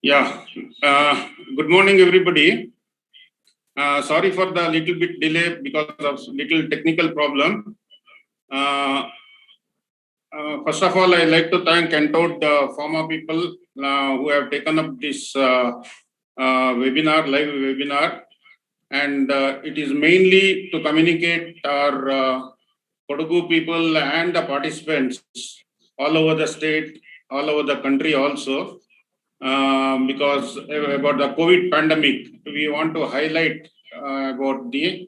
Yeah, good morning, everybody. Sorry for the little bit delay because of little technical problem. Uh, First of all, I'd like to thank Entoad, the former people who have taken up this webinar, live webinar, and it is mainly to communicate our Kodagu people and the participants all over the state, all over the country also. Because about the COVID pandemic, we want to highlight about the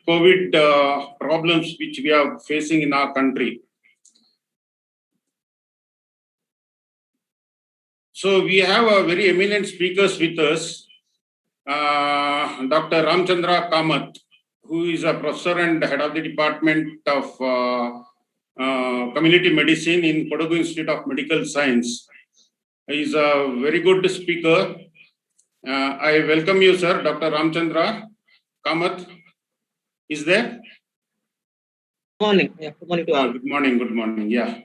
COVID problems which we are facing in our country. So we have a very eminent speakers with us, Dr. Ram Chandra Kamat, who is a professor and head of the Department of Community Medicine in Kodagu Institute of Medical Science. He is a very good speaker. I welcome you, sir. Dr. Ram Chandra Kamat is there? Good morning. Yeah, good morning to all. Good morning. Good morning. Yeah.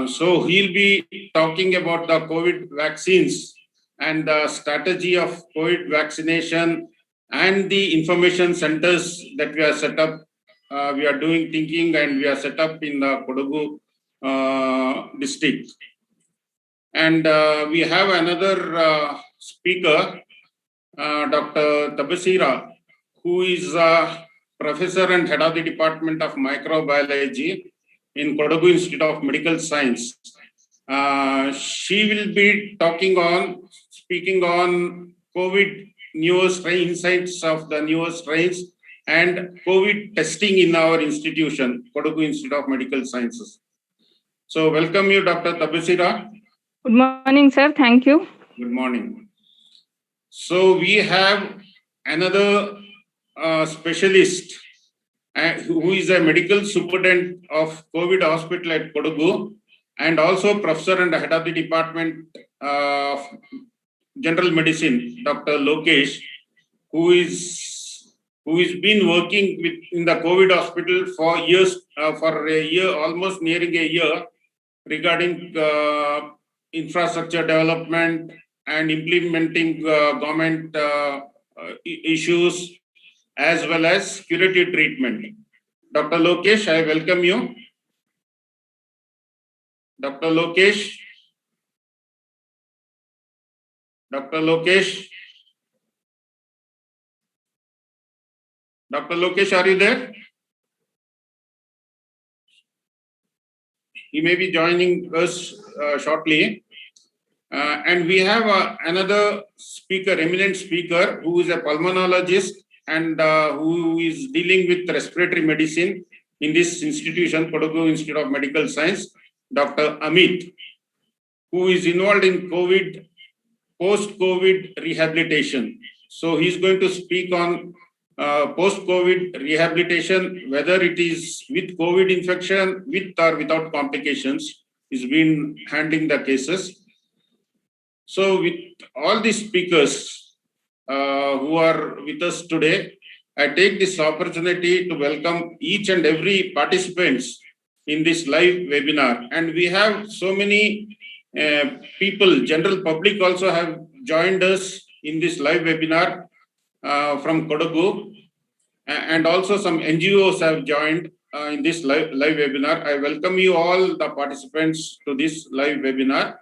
So he'll be talking about the COVID vaccines and the strategy of COVID vaccination and the information centers that we are set up. We are doing thinking and we are set up in the Kodagu district. And we have another speaker, Dr. Tabasira, who is a professor and head of the Department of Microbiology in Kodagu Institute of Medical Science. She will be speaking on COVID newer strain, insights of the newer strains and COVID testing in our institution, Kodagu Institute of Medical Sciences. So welcome you, Dr. Tabasira. Good morning, sir. Thank you. Good morning. So we have another specialist who is a medical superintendent of COVID hospital at Kodagu and also professor and head of the Department of General Medicine, Dr. Lokesh, who is been working in the COVID hospital for years, for a year, almost nearing a year, regarding infrastructure development and implementing government issues as well as curative treatment. Dr. Lokesh, I welcome you. Dr. Lokesh. Dr. Lokesh. Dr. Lokesh, are you there? He may be joining us shortly. And we have another speaker, eminent speaker, who is a pulmonologist and who is dealing with respiratory medicine in this institution, Kodagu Institute of Medical Science, Dr. Amit, who is involved in COVID, post-COVID rehabilitation. So he's going to speak on post-COVID rehabilitation, whether it is with COVID infection, with or without complications. He's been handling the cases. So with all these speakers who are with us today, I take this opportunity to welcome each and every participants in this live webinar. And we have so many people, general public also have joined us in this live webinar from Kodagu. And also some NGOs have joined in this live webinar. I welcome you all the participants to this live webinar.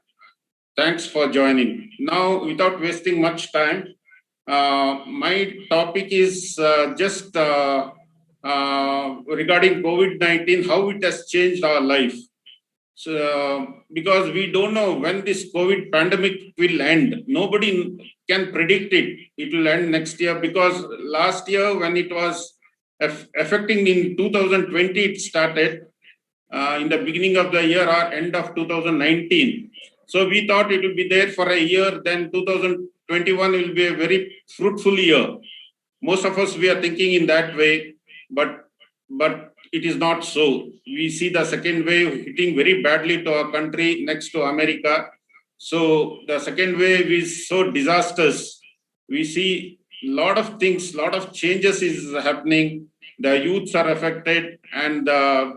Thanks for joining. Now, without wasting much time, my topic is just regarding COVID-19, how it has changed our life. So, because we don't know when this COVID pandemic will end. Nobody can predict it. It will end next year because last year when it was affecting in 2020, it started in the beginning of the year or end of 2019. So we thought it will be there for a year, then 2021 will be a very fruitful year. Most of us, we are thinking in that way, but it is not so. We see the second wave hitting very badly to our country next to America. So the second wave is so disastrous. We see a lot of things, lot of changes is happening. The youths are affected and the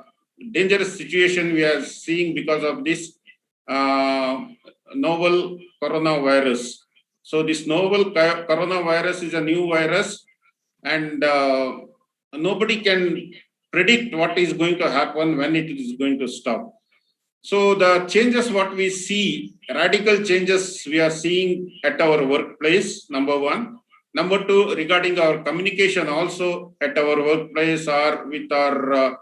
dangerous situation we are seeing because of this novel coronavirus. So this novel coronavirus is a new virus, and nobody can predict what is going to happen, when it is going to stop. So the changes what we see, radical changes we are seeing at our workplace, number one. Number two, regarding our communication also at our workplace or with our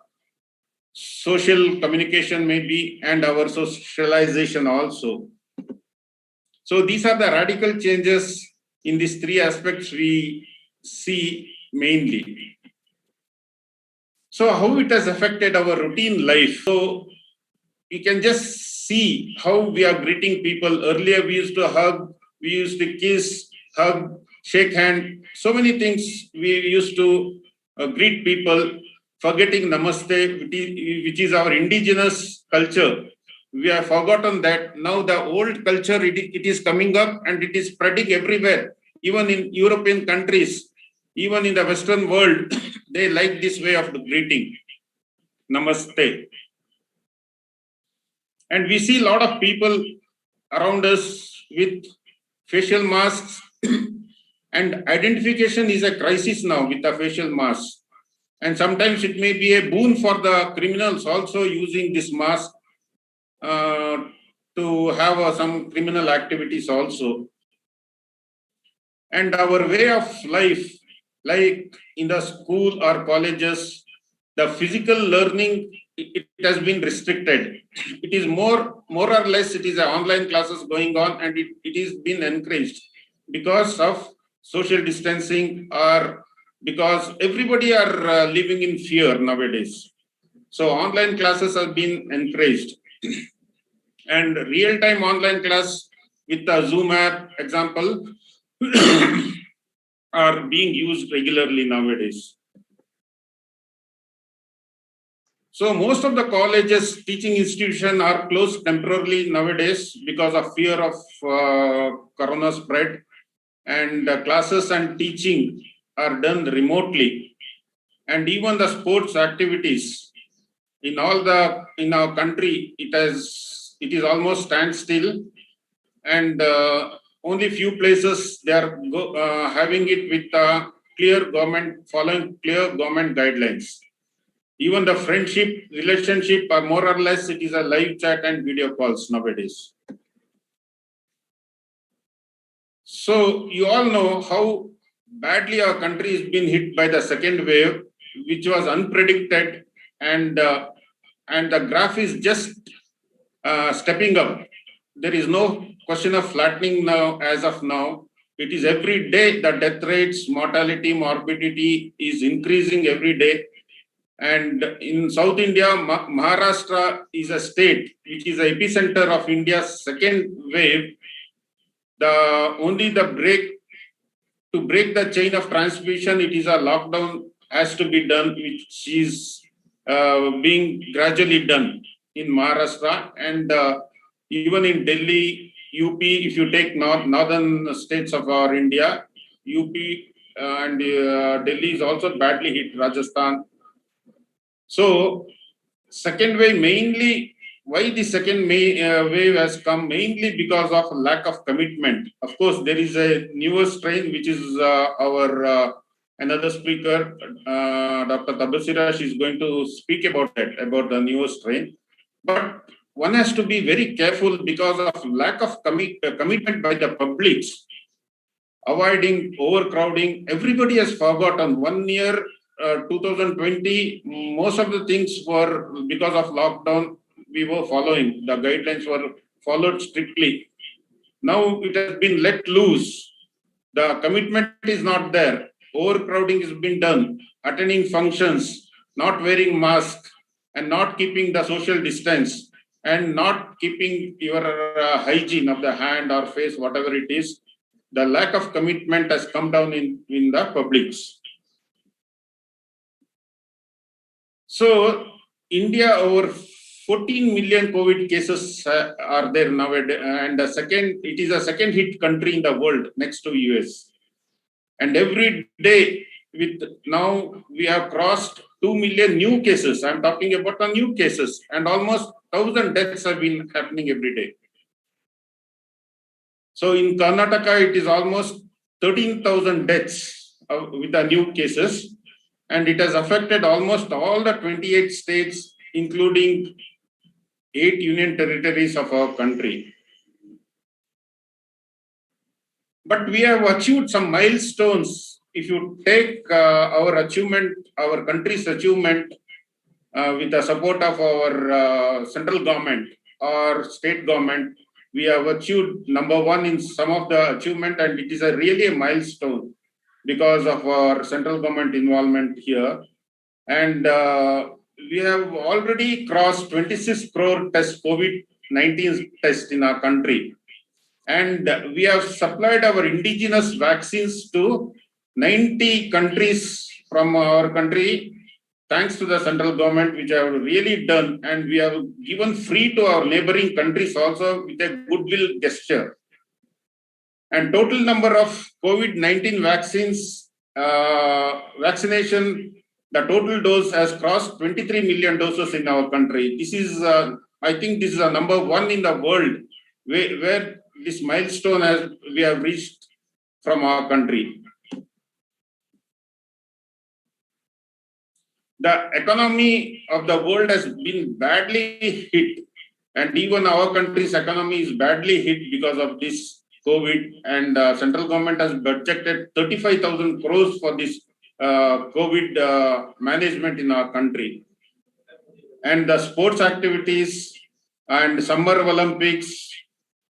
social communication maybe, and our socialization also. So these are the radical changes in these three aspects we see mainly. So how it has affected our routine life. So you can just see how we are greeting people. Earlier we used to hug, we used to kiss, hug, shake hand, so many things we used to greet people, forgetting namaste, which is our indigenous culture. We have forgotten that. Now the old culture, it is coming up and it is spreading everywhere, even in European countries, even in the Western world. They like this way of greeting, namaste. And we see a lot of people around us with facial masks, and identification is a crisis now with the facial mask. And sometimes it may be a boon for the criminals also using this mask to have some criminal activities also. And our way of life, like in the school or colleges, the physical learning, it has been restricted. It is more or less, it is online classes going on, and it is been encouraged because of social distancing, or because everybody are living in fear nowadays. So online classes have been encouraged. And real-time online class with the Zoom app example are being used regularly nowadays. So most of the colleges, teaching institutions are closed temporarily nowadays because of fear of corona spread, and classes and teaching are done remotely. And even the sports activities in our country, it is almost standstill, and only few places they are having it with following clear government guidelines. Even the friendship, relationship, are more or less, it is a live chat and video calls nowadays. So you all know how badly our country has been hit by the second wave, which was unpredicted, and the graph is just stepping up. There is no question of flattening now as of now. It is every day the death rates, mortality, morbidity is increasing every day. And in South India, Maharashtra is a state which is the epicenter of India's second wave. To break the chain of transmission, it is a lockdown has to be done, which is being gradually done in Maharashtra, and even in Delhi, UP. If you take northern states of our India, UP and Delhi is also badly hit. Rajasthan. So second wave, mainly, why the second wave has come? Mainly because of lack of commitment. Of course, there is a newer strain, which is our another speaker, Dr. Tabasira, she is going to speak about that, about the newer strain. But one has to be very careful because of lack of commitment by the publics, avoiding overcrowding. Everybody has forgotten 1 year. 2020, most of the things were because of lockdown, we were following. The guidelines were followed strictly. Now it has been let loose. The commitment is not there. Overcrowding has been done. Attending functions, not wearing mask, and not keeping the social distance, and not keeping your hygiene of the hand or face, whatever it is. The lack of commitment has come down in the publics. So, India, over 14 million COVID cases are there nowadays, and it is the second hit country in the world next to US. And every day, now we have crossed 2 million new cases. I'm talking about the new cases, and almost 1,000 deaths have been happening every day. So in Karnataka, it is almost 13,000 deaths with the new cases, and it has affected almost all the 28 states, including 8 union territories of our country. But we have achieved some milestones. If you take our achievement, our country's achievement with the support of our central government or state government, we have achieved #1 in some of the achievement, and it is really a milestone because of our central government involvement here. And we have already crossed 26 crore COVID-19 tests in our country. And we have supplied our indigenous vaccines to 90 countries from our country, thanks to the central government, which have really done, and we have given free to our neighboring countries also with a goodwill gesture. And total number of COVID-19 vaccines, vaccination, the total dose has crossed 23 million doses in our country. This is, I think this is a #1 in the world where this milestone we have reached from our country. The economy of the world has been badly hit, and even our country's economy is badly hit because of this COVID, and central government has budgeted 35,000 crores for this COVID management in our country. And the sports activities and Summer Olympics,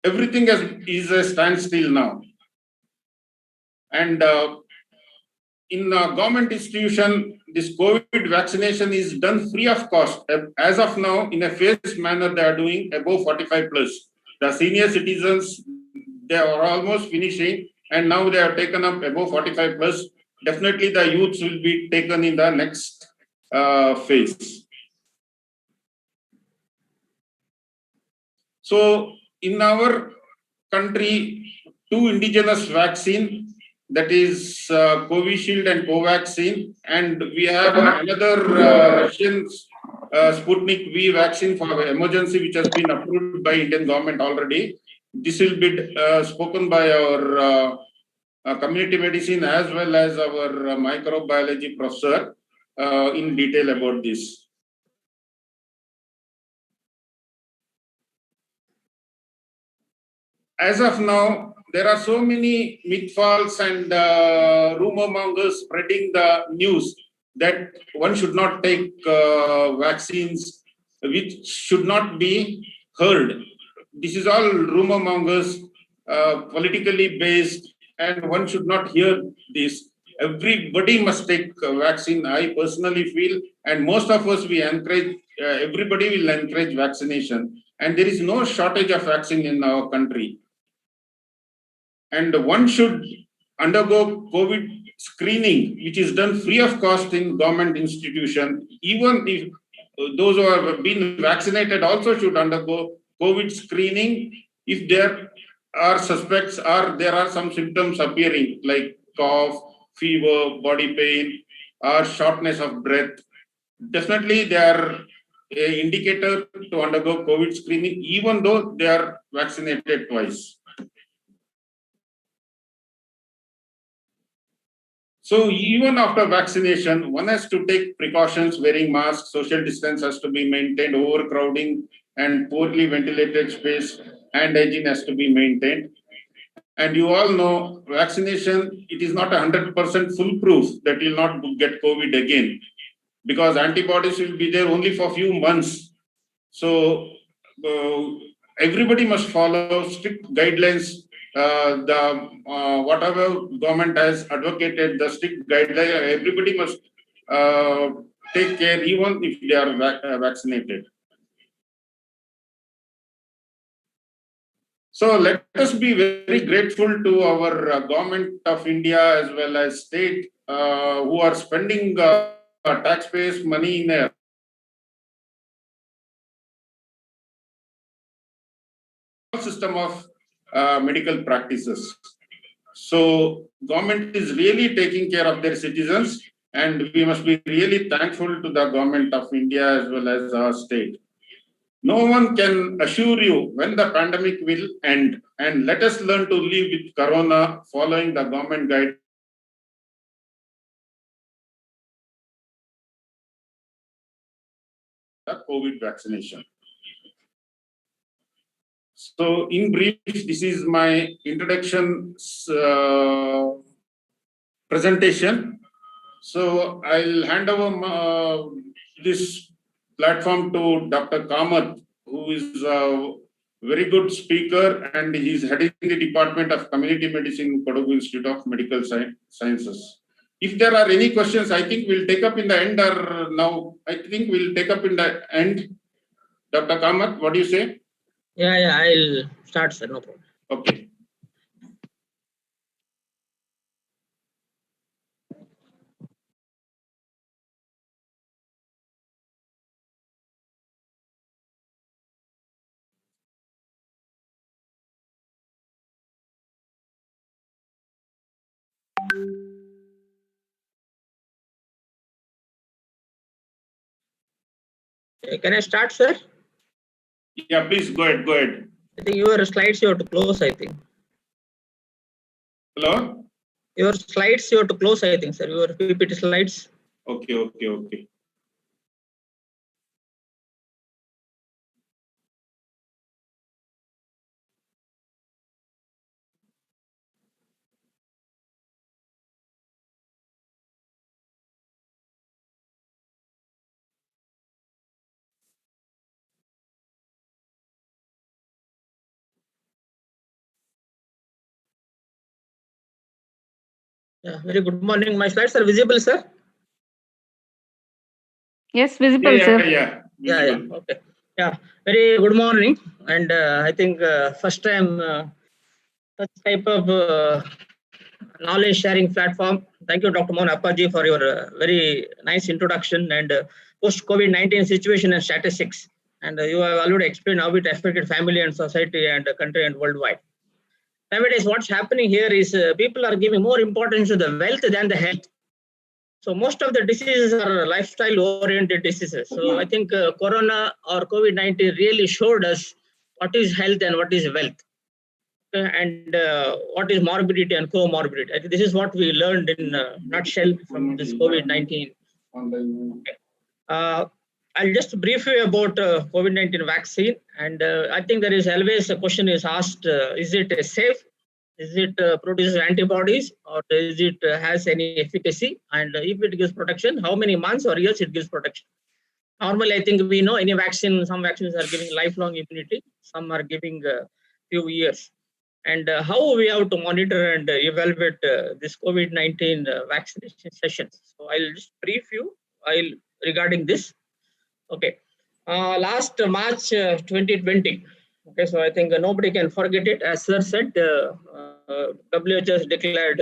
everything is a standstill now. And in a government institution, this COVID vaccination is done free of cost. As of now, in a phased manner, they are doing above 45 plus. The senior citizens, they are almost finishing, and now they are taken up above 45 plus. Definitely the youths will be taken in the next phase. So in our country, 2 indigenous vaccine, that is Covishield and Covaxin, and we have another Russian Sputnik V vaccine for emergency, which has been approved by Indian government already. This will be spoken by our community medicine as well as our microbiology professor in detail about this. As of now, there are so many mythfalls and rumor mongers spreading the news that one should not take vaccines, which should not be heard. This is all rumor mongers, politically based, and one should not hear this. Everybody must take a vaccine, I personally feel, and most of us, we encourage, everybody will encourage vaccination. And there is no shortage of vaccine in our country. And one should undergo COVID screening, which is done free of cost in government institution. Even if those who have been vaccinated also should undergo COVID screening if there are suspects or there are some symptoms appearing like cough, fever, body pain, or shortness of breath. Definitely they are an indicator to undergo COVID screening, even though they are vaccinated twice. So even after vaccination, one has to take precautions, wearing masks, social distance has to be maintained, overcrowding and poorly ventilated space, hand hygiene has to be maintained. And you all know vaccination, it is not 100% foolproof that you will not get COVID again, because antibodies will be there only for a few months. So everybody must follow strict guidelines. Whatever government has advocated, the strict guideline, everybody must take care, even if they are vaccinated. So let us be very grateful to our government of India as well as state who are spending taxpayers' money in a system of medical practices. So government is really taking care of their citizens, and we must be really thankful to the government of India as well as our state. No one can assure you when the pandemic will end, and let us learn to live with corona following the government guide. The COVID vaccination. So, in brief, this is my introduction presentation. So, I'll hand over this platform to Dr. Kamat, who is a very good speaker, and he's heading the Department of Community Medicine, Kodagu Institute of Medical Sciences. If there are any questions, I think we'll take up in the end, or now I think we'll take up in the end. Dr. Kamat, what do you say? Yeah, I'll start, sir. No problem. Okay. Can I start, sir? Yeah, please go ahead. Go ahead. I think your slides you have to close, I think. Hello? Your slides you have to close, I think, sir. Your PPT slides. Okay. Yeah, very good morning. My slides are visible, sir? Yes, visible, Yeah. sir. Yeah. Okay. Yeah, very good morning. And I think first time such type of knowledge sharing platform. Thank you, Dr. Mohan Appaji, for your very nice introduction and post COVID-19 situation and statistics. And you have already explained how it affected family and society and country and worldwide. Nowadays, what's happening here is people are giving more importance to the wealth than the health. So most of the diseases are lifestyle-oriented diseases. So I think Corona or COVID-19 really showed us what is health and what is wealth, and what is morbidity and comorbidity. I think this is what we learned in a nutshell from this COVID-19. I'll just brief you about COVID-19 vaccine. And I think there is always a question is asked, is it safe? Is it produces antibodies, or is it has any efficacy? And if it gives protection, how many months or years it gives protection? Normally, I think we know any vaccine, some vaccines are giving lifelong immunity, some are giving a few years. And how we have to monitor and evaluate this COVID-19 vaccination sessions. So I'll just brief you regarding this. Okay. Last March 2020. Okay, so I think nobody can forget it. As sir said, WHO has declared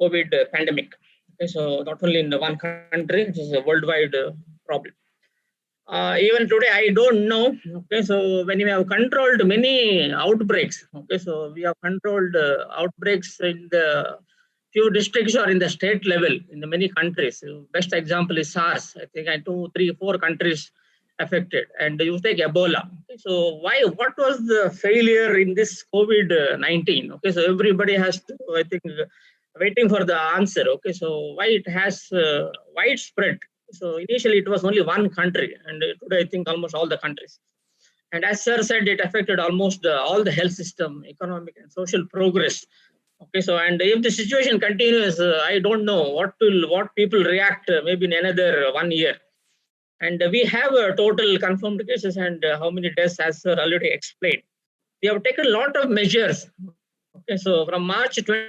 COVID pandemic. Okay, so not only in one country, it is a worldwide problem. Even today, I don't know. Okay, so when we have controlled many outbreaks, okay, so we have controlled outbreaks in the few districts or in the state level in the many countries. So best example is SARS. I think 2, 3, 4 countries affected. And you take Ebola. Okay, so what was the failure in this COVID-19? Okay, so everybody has to, I think, waiting for the answer. Okay, so why it has widespread? So initially it was only one country, and today I think almost all the countries. And as sir said, it affected almost all the health system, economic and social progress. Okay, so and if the situation continues, I don't know what people react maybe in another 1 year. And we have total confirmed cases and how many deaths, as sir already explained. We have taken a lot of measures. Okay, so from March 20,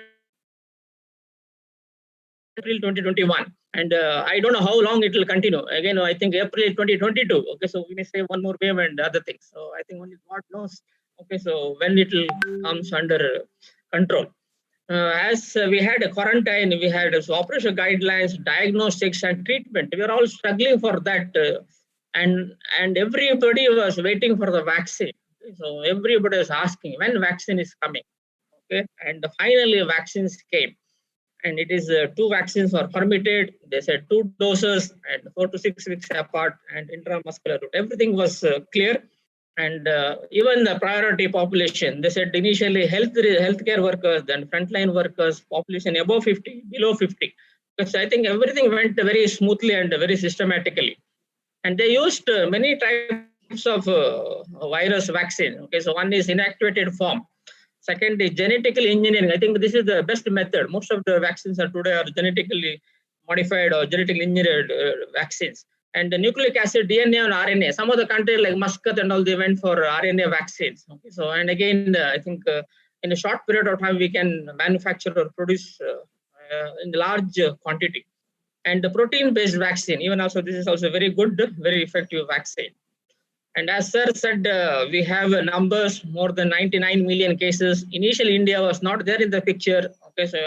April 2021, and I don't know how long it will continue. Again, I think April 2022. Okay, so we may say one more wave and other things. So I think only God knows. Okay, so when it will comes under control. As we had a quarantine, we had operation guidelines, diagnostics, and treatment. We are all struggling for that, and everybody was waiting for the vaccine. So everybody was asking when vaccine is coming. Okay, and finally vaccines came. And it is 2 vaccines were permitted. They said 2 doses and 4 to 6 weeks apart and intramuscular route. Everything was clear. And even the priority population, they said initially healthcare workers, then frontline workers, population above 50, below 50. Because I think everything went very smoothly and very systematically. And they used many types of virus vaccine. Okay, so one is inactivated form. Second is genetically engineering. I think this is the best method. Most of the vaccines are today are genetically modified or genetically engineered vaccines. And the nucleic acid, DNA and RNA. Some of the countries like Muscat and all, they went for RNA vaccines. Okay, so and again, I think in a short period of time, we can manufacture or produce in large quantity. And the protein-based vaccine, even also, this is also very good, very effective vaccine. And as sir said, we have numbers more than 99 million cases. Initially, India was not there in the picture. Okay, so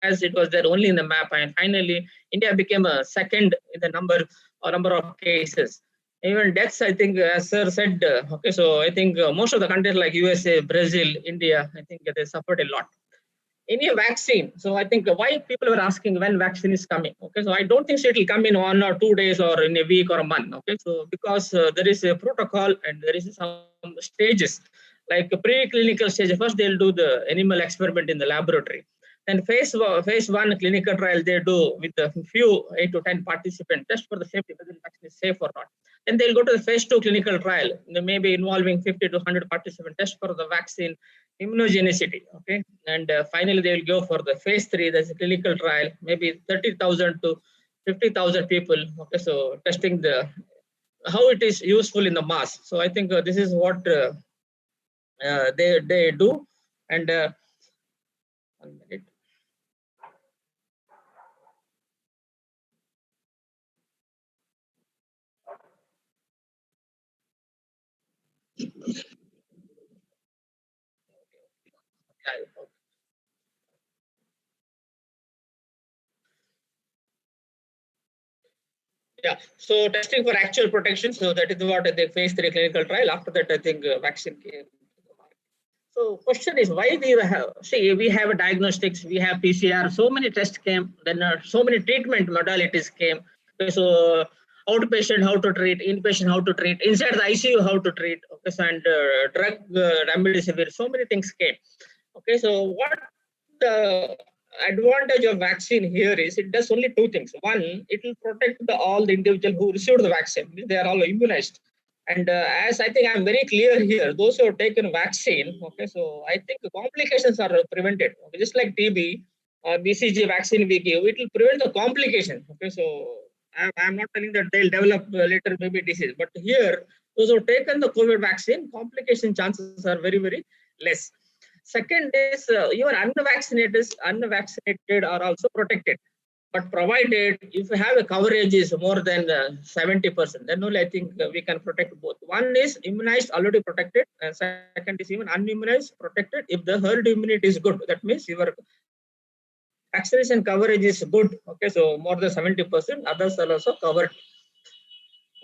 as it was there only in the map, and finally, India became a second in the number of cases. Even deaths, I think, as sir said, okay, so I think most of the countries like USA, Brazil, India, I think they suffered a lot. Any vaccine. So I think why people were asking when vaccine is coming. Okay, so I don't think so it will come in 1 or 2 days or in a week or a month. Okay, so because there is a protocol and there is some stages, like a preclinical stage. First, they'll do the animal experiment in the laboratory. Then phase one clinical trial they do with a few 8 to 10 participants, just for the safety, whether the vaccine is safe or not. Then they'll go to the phase 2 clinical trial, maybe involving 50 to 100 participants, test for the vaccine immunogenicity. Okay, and finally they will go for the phase 3. There's a clinical trial, maybe 30,000 to 50,000 people. Okay, so testing the how it is useful in the mass. So I think this is what they do. And 1 minute. Yeah, so testing for actual protection. So that is what the phase 3 clinical trial. After that, I think vaccine came. So question is why we have, see, we have diagnostics, we have PCR, so many tests came, then so many treatment modalities came. Okay, so outpatient, how to treat, inpatient, how to treat, inside the ICU, how to treat, okay, so, and drug remdesivir, so many things came. Okay, so what the advantage of vaccine here is it does only 2 things. One, it will protect all the individual who received the vaccine. They are all immunized. And as I think I'm very clear here, those who have taken vaccine, okay, so I think the complications are prevented. Okay, just like TB, BCG vaccine we give, it will prevent the complication. Okay, so I'm not telling that they'll develop later maybe disease, but here, those who have taken the COVID vaccine, complication chances are very, very less. Second is even unvaccinated are also protected. But provided if you have a coverage is more than 70%, then only I think we can protect both. One is immunized, already protected, and second is even unimmunized, protected. If the herd immunity is good, that means your vaccination coverage is good. Okay, so more than 70%, others are also covered.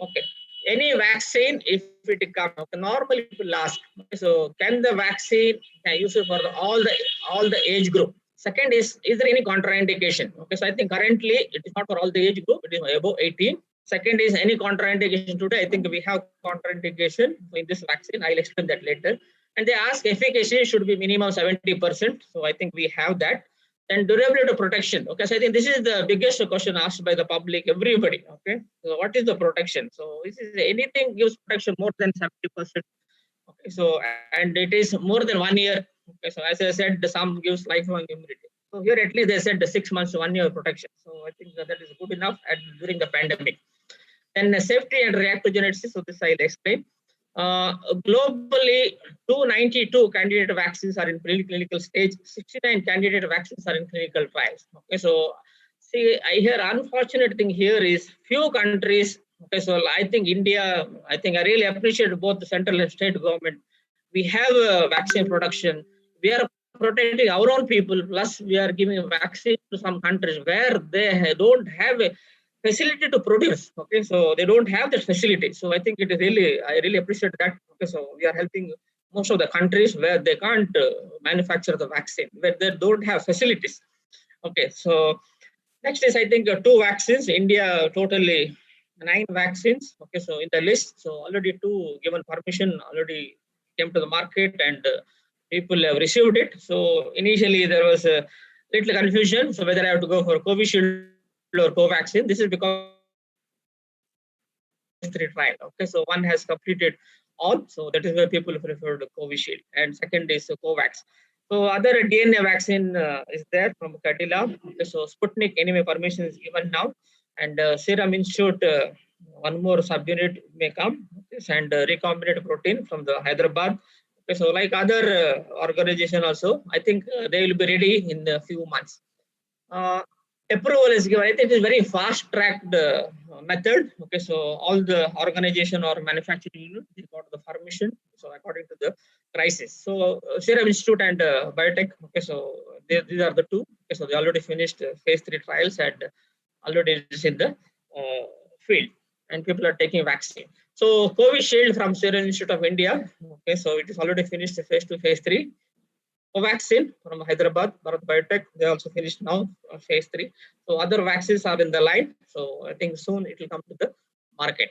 Okay, any vaccine, if it comes, okay, normally people ask, okay, so can the vaccine can use it for all the age group? Second is there any contraindication? Okay, so I think currently it is not for all the age group, it is above 18. Second is any contraindication today. I think we have contraindication in this vaccine. I'll explain that later. And they ask efficacy should be minimum 70%. So I think we have that. And durability of protection. Okay, so I think this is the biggest question asked by the public, everybody. Okay, so what is the protection? So this is anything gives protection more than 70%. Okay, so and it is more than 1 year. Okay, so as I said, some gives lifelong immunity. So here at least they said the 6 months to 1 year protection. So I think that is good enough during the pandemic. Then safety and reactogenicity. So this I'll explain. Globally, 292 candidate vaccines are in preclinical stage. 69 candidate vaccines are in clinical trials. Okay, so see, I hear unfortunate thing here is few countries. Okay, so I think India, I think I really appreciate both the central and state government. We have vaccine production. We are protecting our own people. Plus, we are giving vaccine to some countries where they don't have a facility to produce. Okay, so they don't have that facility. So I think it is really, I really appreciate that. Okay, so we are helping most of the countries where they can't manufacture the vaccine, where they don't have facilities. Okay, so next is I think 2 vaccines. India totally 9 vaccines. Okay, so in the list, so already 2 given permission already came to the market and people have received it. So initially there was a little confusion. So whether I have to go for Covishield or Covaxin, this is because phase 3 trial. Okay, so one has completed all, so that is why people preferred Covishield, and second is Covax. So other DNA vaccine is there from Cadila. Okay, so Sputnik anyway permission is given now, and Serum Institute one more subunit may come, and recombinant protein from the Hyderabad. Okay, so like other organization also, I think they will be ready in a few months. Approval is given. I think it is very fast-tracked method. Okay, so all the organization or manufacturing unit, they got the permission. So according to the crisis. So Serum Institute and Biotech. Okay, so these are the two. Okay, so they already finished phase 3 trials and already is in the field, and people are taking vaccine. So Covishield from Serum Institute of India. Okay, so it is already finished phase 2, phase 3. Covaxin from Hyderabad, Bharat Biotech, they also finished now phase 3. So other vaccines are in the line. So I think soon it will come to the market.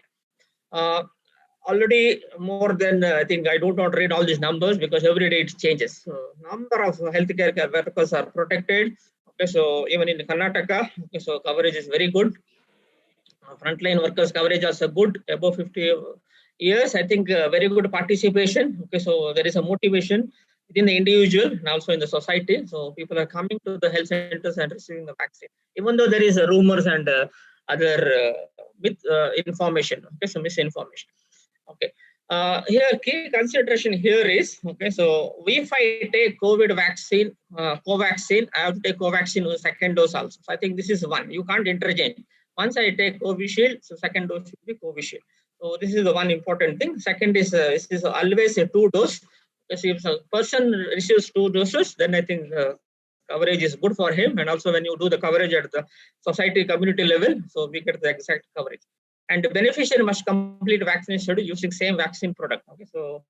Already more than, I think I don't want to read all these numbers because every day it changes. So number of healthcare workers are protected. Okay, so even in Karnataka, okay, so coverage is very good. Frontline workers coverage also good, above 50 years. I think very good participation. Okay, so there is a motivation within the individual and also in the society. So people are coming to the health centers and receiving the vaccine, even though there is rumors and other information. Okay, so misinformation. Okay. Here, key consideration here is, okay, so if I take COVID vaccine, Covaxin, I have to take Covaxin with second dose also. So I think this is one. You can't interchange. Once I take Covishield, so second dose should be Covishield. So this is the one important thing. Second is this is always a 2 dose. If a person receives 2 doses, then I think coverage is good for him. And also when you do the coverage at the society community level, so we get the exact coverage. And the beneficiary must complete vaccination schedule using same vaccine product. Okay, so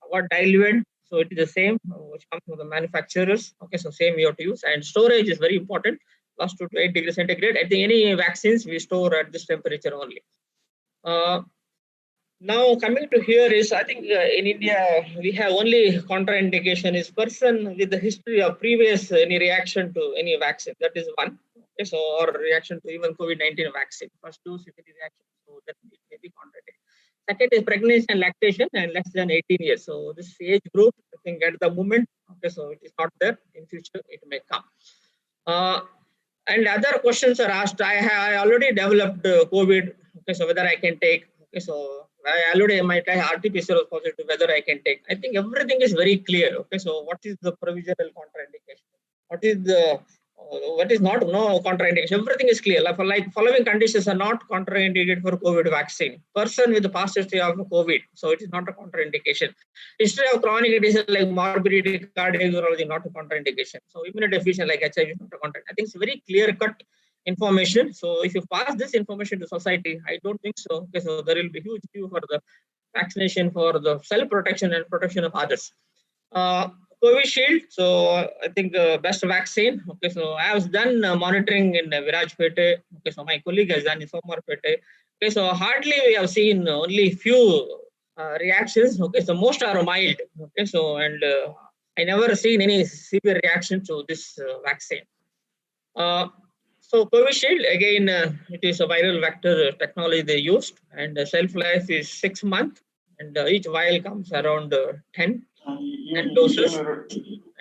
what diluent, so it is the same which comes from the manufacturers. Okay, so same we have to use, and storage is very important. Plus 2 to 8 degrees centigrade. I think any vaccines we store at this temperature only. Now coming to here is, I think in India we have only contraindication is person with the history of previous any reaction to any vaccine. That is one. Okay, so or reaction to even COVID-19 vaccine. First dose if it is reaction, so that it may be contraindicated. Second is pregnancy and lactation and less than 18 years. So this age group, I think at the moment, okay, so it is not there. In future it may come. And other questions are asked. I already developed COVID. Okay, so whether I can take. Okay, so I already might have RT-PCR was positive. Whether I can take. I think everything is very clear. Okay, so what is the provisional contraindication? What is the what is not no contraindication? Everything is clear. Like following conditions are not contraindicated for COVID vaccine. Person with the past history of COVID, so it is not a contraindication. History of chronic disease like morbidity, cardiology, not a contraindication. So immunodeficiency like HIV is not a contraindication. I think it's very clear-cut information. So if you pass this information to society, I don't think so. Okay, so there will be huge queue for the vaccination for the self-protection and protection of others. Covishield, so I think best vaccine. Okay, so I was done monitoring in Virajpete. Okay, so my colleague has done in Somarpete. Okay, so hardly we have seen only few reactions. Okay, so most are mild. Okay, so and I never seen any severe reaction to this vaccine. So Covishield, again, it is a viral vector technology they used, and the shelf life is 6 months, and each vial comes around 10 doses,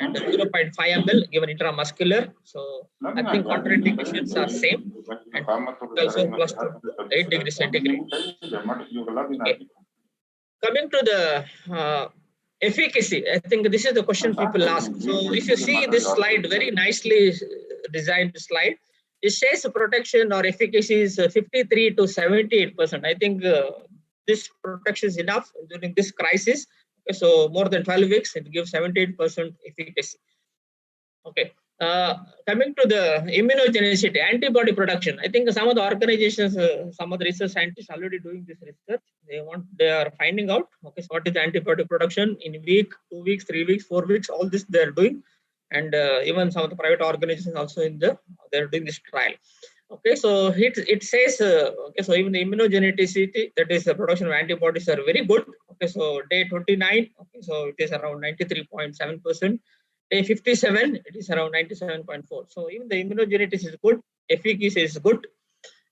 and 0.5 ml given intramuscular. So I think contraindications are same, and also plus 8 degrees centigrade. Okay. Coming to the efficacy, I think this is the question people ask. So if you see this slide, very nicely designed slide, it says protection or efficacy is 53 to 78%. I think this protection is enough during this crisis. Okay, so more than 12 weeks, it gives 78% efficacy. Okay. Coming to the immunogenicity, antibody production, I think some of the organizations, some of the research scientists already doing this research. They are finding out, okay, so what is the antibody production in a week, 2 weeks, 3 weeks, 4 weeks, all this they are doing. And even some of the private organizations also they're doing this trial. Okay, so it says, okay, so even the immunogenicity, that is the production of antibodies, are very good. Okay, so day 29, okay, so it is around 93.7%. Day 57, it is around 97.4. So even the immunogenicity is good, efficacy is good,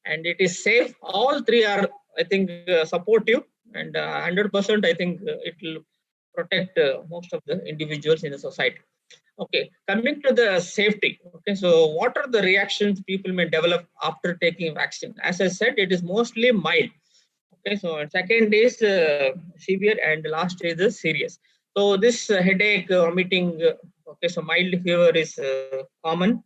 and it is safe. All three are, I think, supportive, and 100%, I think it will protect most of the individuals in the society. Okay, coming to the safety. Okay, so what are the reactions people may develop after taking vaccine? As I said, it is mostly mild. Okay, so second is severe, and last is the serious. So this headache, vomiting, okay, so mild fever is common,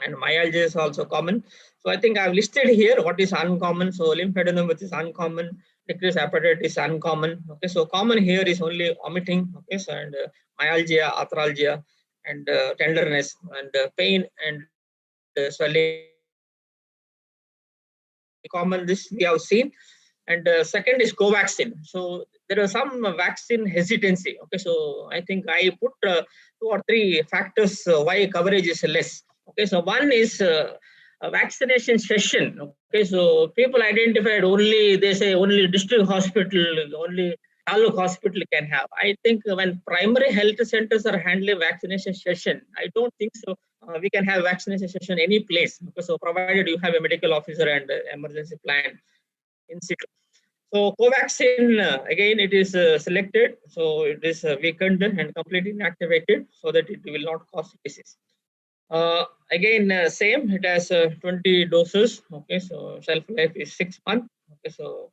and myalgia is also common. So I think I've listed here what is uncommon. So lymphadenum, which is uncommon, decreased appetite is uncommon. Okay, so common here is only vomiting. Okay, so and myalgia, arthralgia, and tenderness, and pain, and swelling. Common, this we have seen. And second is Covaxin. So there are some vaccine hesitancy. Okay, so I think I put 2 or 3 factors why coverage is less. Okay, so one is a vaccination session. Okay, so people identified only, they say only district hospital, only taluk hospital can have. I think when primary health centers are handling vaccination session, I don't think so. We can have vaccination session any place. Okay, so provided you have a medical officer and emergency plan in situ. So Covaxin, again, it is selected. So it is weakened and completely inactivated so that it will not cause disease. Again, same, it has 20 doses. Okay, so shelf life is 6 months. Okay, so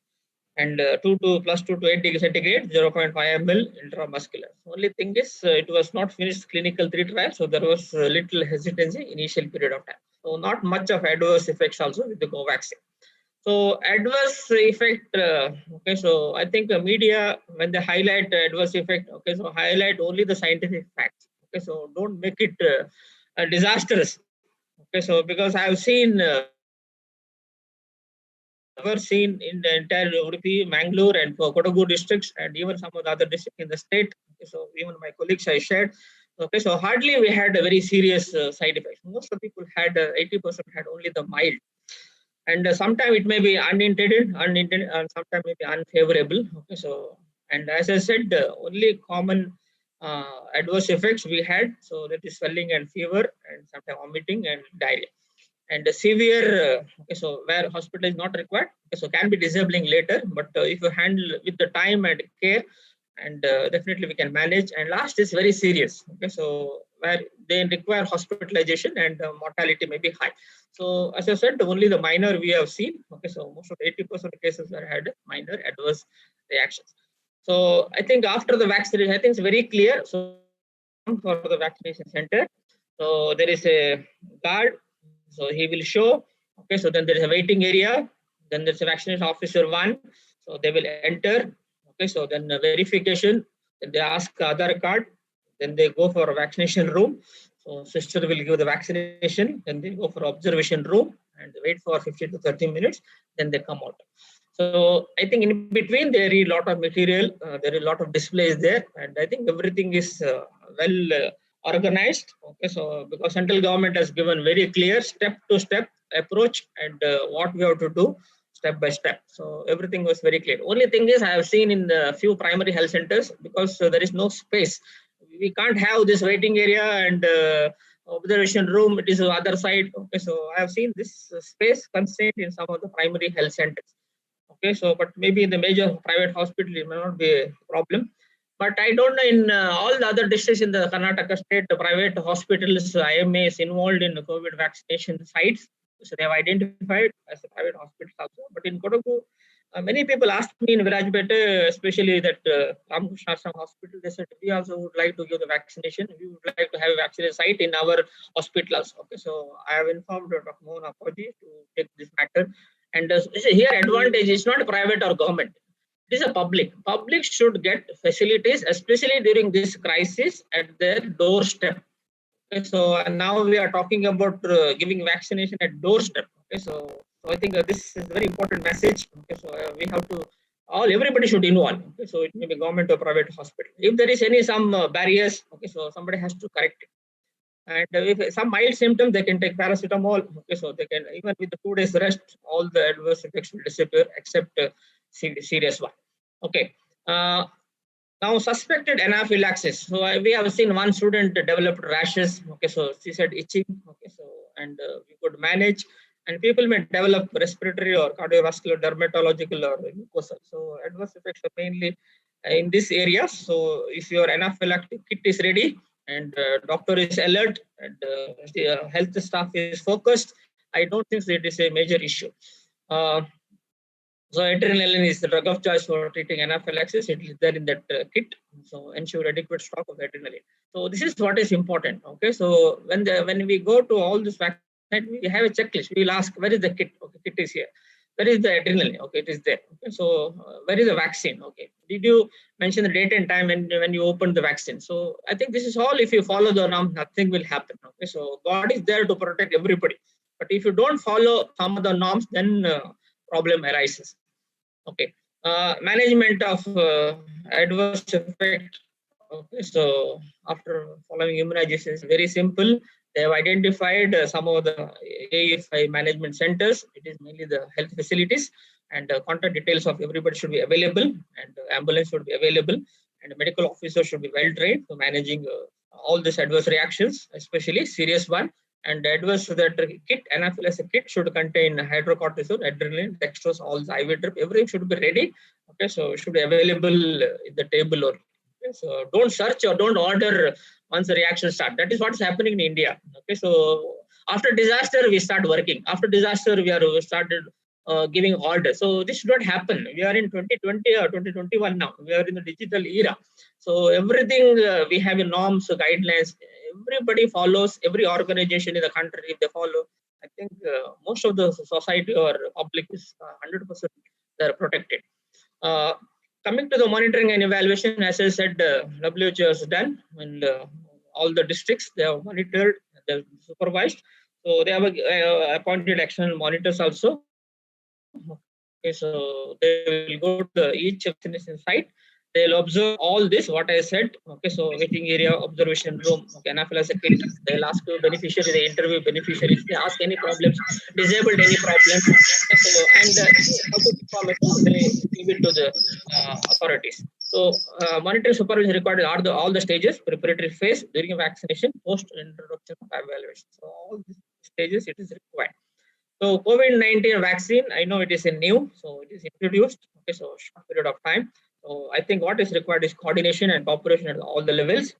and 2 to plus 2 to 8 degrees centigrade, 0.5 ml intramuscular. Only thing is, it was not finished clinical 3 trials, so there was little hesitancy initial period of time. So not much of adverse effects also with the Covaxin. So adverse effect, okay, so I think the media, when they highlight adverse effect, okay, so highlight only the scientific facts. Okay, so don't make it disastrous. Okay, so because I have seen, ever seen in the entire Udupi, Mangalore, and Kodagu districts, and even some of the other districts in the state. Okay, so even my colleagues I shared. Okay, so hardly we had a very serious side effects. Most of the people had 80% had only the mild. And sometimes it may be unintended, and sometimes may be unfavorable. Okay, so and as I said, only common adverse effects we had. So that is swelling and fever, and sometimes vomiting and diarrhea. And severe, okay, so where hospital is not required, okay, so can be disabling later. But if you handle with the time and care, and definitely we can manage. And last is very serious. Okay, so where they require hospitalization and mortality may be high. So as I said, only the minor we have seen. Okay, so most of 80% of cases are had minor adverse reactions. So I think after the vaccination, I think it's very clear. So for the vaccination center, so there is a guard. So he will show. Okay, so then there is a waiting area. Then there's a vaccination officer 1. So they will enter. Okay, so then verification. Then they ask Aadhaar card. Then they go for a vaccination room. So sister will give the vaccination. Then they go for observation room and wait for 15 to 30 minutes. Then they come out. So I think in between there is a lot of material. There is a lot of displays there, and I think everything is well organized. Okay, so because central government has given very clear step-to-step approach, and what we have to do step by step. So everything was very clear. Only thing is, I have seen in the few primary health centers, because there is no space, we can't have this waiting area and observation room. It is the other side. Okay, so I have seen this space constraint in some of the primary health centers. Okay, so but maybe in the major private hospital it may not be a problem. But I don't know in all the other districts in the Karnataka state, the private hospitals, IMA is involved in the COVID vaccination sites. So they have identified as a private hospital also. But in Kodagu, many people asked me in Virajpet, especially that Ram Chandra hospital, they said, we also would like to give the vaccination. We would like to have a vaccination site in our hospital also. Okay, so I have informed Dr. Mohan Apoji to take this matter. And here advantage is not private or government. It is a public. Public should get facilities, especially during this crisis, at their doorstep. Okay, so now we are talking about giving vaccination at doorstep. Okay, so I think this is a very important message. Okay, so we have to everybody should involve. Okay, so it may be government or private hospital. If there is some barriers, okay, so somebody has to correct it. And if some mild symptoms, they can take paracetamol. Okay, so they can, even with the 2 days rest, all the adverse effects will disappear except serious one. Okay. Now, suspected anaphylaxis. So we have seen one student developed rashes. Okay, so she said itching. Okay, so and we could manage. And people may develop respiratory or cardiovascular, dermatological, or mucosal. So adverse effects are mainly in this area. So if your anaphylactic kit is ready and doctor is alert and the health staff is focused, I don't think it is a major issue. So adrenaline is the drug of choice for treating anaphylaxis. It is there in that kit. So ensure adequate stock of adrenaline. So this is what is important. Okay. So when we go to all this vaccine, we have a checklist. We will ask, where is the kit? Okay, kit is here. Where is the adrenaline? Okay, it is there. Okay. So where is the vaccine? Okay. Did you mention the date and time when you opened the vaccine? So I think this is all. If you follow the norm, nothing will happen. Okay. So God is there to protect everybody. But if you don't follow some of the norms, then problem arises. Okay. Management of adverse effect. Okay, so after following immunization is very simple. They have identified some of the AOI management centers. It is mainly the health facilities, and contact details of everybody should be available, and ambulance should be available, and medical officer should be well trained for managing all these adverse reactions, especially serious one. And adverse that kit, anaphylaxis kit, should contain hydrocortisone, adrenaline, dextrose, all the IV drip, everything should be ready. Okay, so should be available in the table. Or okay, so don't search or don't order once the reaction starts. That is what's happening in India. Okay, so after disaster we start working. After disaster we started giving orders. So this should not happen. We are in 2020 or 2021 now. We are in the digital era. So everything we have norms, guidelines. Everybody follows. Every organization in the country, if they follow, I think most of the society or public is 100% they're protected. Coming to the monitoring and evaluation, as I said, WHO has done, and all the districts they have monitored, they have supervised. So they have appointed external monitors also. Okay, so they will go to each vaccination site. They'll observe all this, what I said. Okay, so waiting area, observation room, okay, anaphylaxis kit. They'll ask the beneficiary, they interview beneficiaries, they ask any problems, disabled any problems. So, and information, they give it to the authorities. So monitoring supervision required are all the stages: preparatory phase, during vaccination, post introduction of evaluation. So all these stages it is required. So COVID-19 vaccine, I know it is a new, so it is introduced. Okay, so short period of time. So I think what is required is coordination and cooperation at all the levels.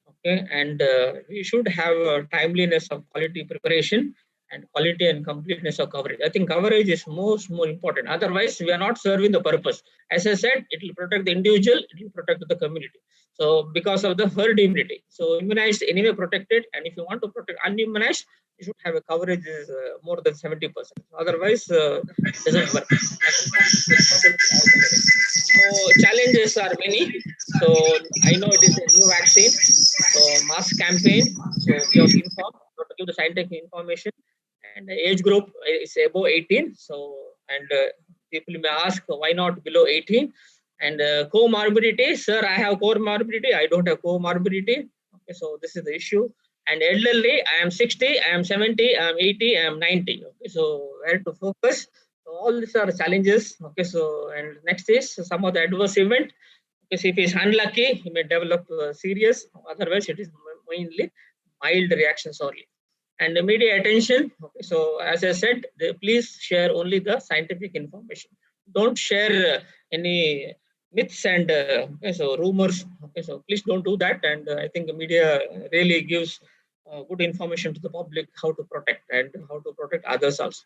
Okay, and we should have a timeliness of quality preparation and quality and completeness of coverage. I think coverage is more important. Otherwise, we are not serving the purpose. As I said, it will protect the individual, it will protect the community. So because of the herd immunity. So immunized anyway protected, and if you want to protect unimmunized, you should have a coverage is more than 70%. Otherwise, it doesn't work. So challenges are many. So I know it is a new vaccine. So mass campaign. So we have to inform, to give the scientific information, and the age group is above 18. So and people may ask why not below 18. And comorbidity, sir, I have comorbidity. I don't have comorbidity. Okay, so this is the issue. And elderly, I am 60, I am 70, I am 80, I am 90. Okay, so where to focus? So all these are challenges. Okay, so and next is some of the adverse event. Because if he is unlucky, he may develop serious. Otherwise, it is mainly mild reactions only. And the media attention. Okay, so as I said, please share only the scientific information. Don't share any myths and okay, so rumors. Okay, so please don't do that. And I think the media really gives good information to the public how to protect and how to protect others also.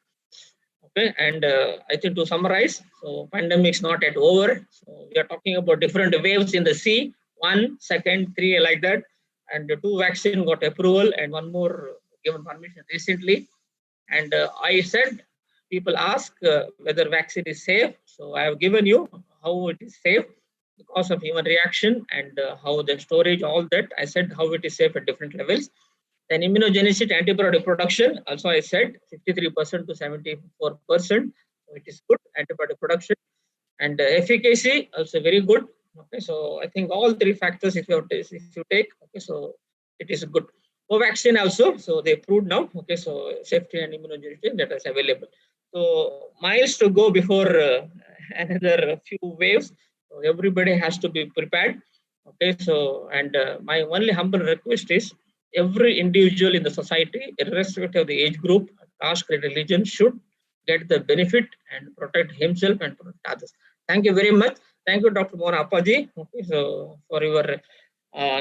Okay, and I think to summarize, so pandemic is not yet over. So we are talking about different waves in the sea, 1, 2, 3, like that, and 2 vaccine got approval and 1 more given permission recently. And I said, people ask whether vaccine is safe. So I have given you how it is safe because of human reaction and how the storage, all that. I said how it is safe at different levels. Then immunogenicity, antibody production, also I said 63% to 74%. So it is good antibody production. And efficacy, also very good. Okay, so I think all 3 factors, if you take, okay, so it is good. Vaccine also, so they proved now. Okay, so safety and immunogenicity that is available. So miles to go before another few waves. So everybody has to be prepared. Okay, so and my only humble request is every individual in the society, irrespective of the age group, caste, creed, religion, should get the benefit and protect himself and protect others. Thank you very much. Thank you, Dr. Mona Appaji. Okay, so for your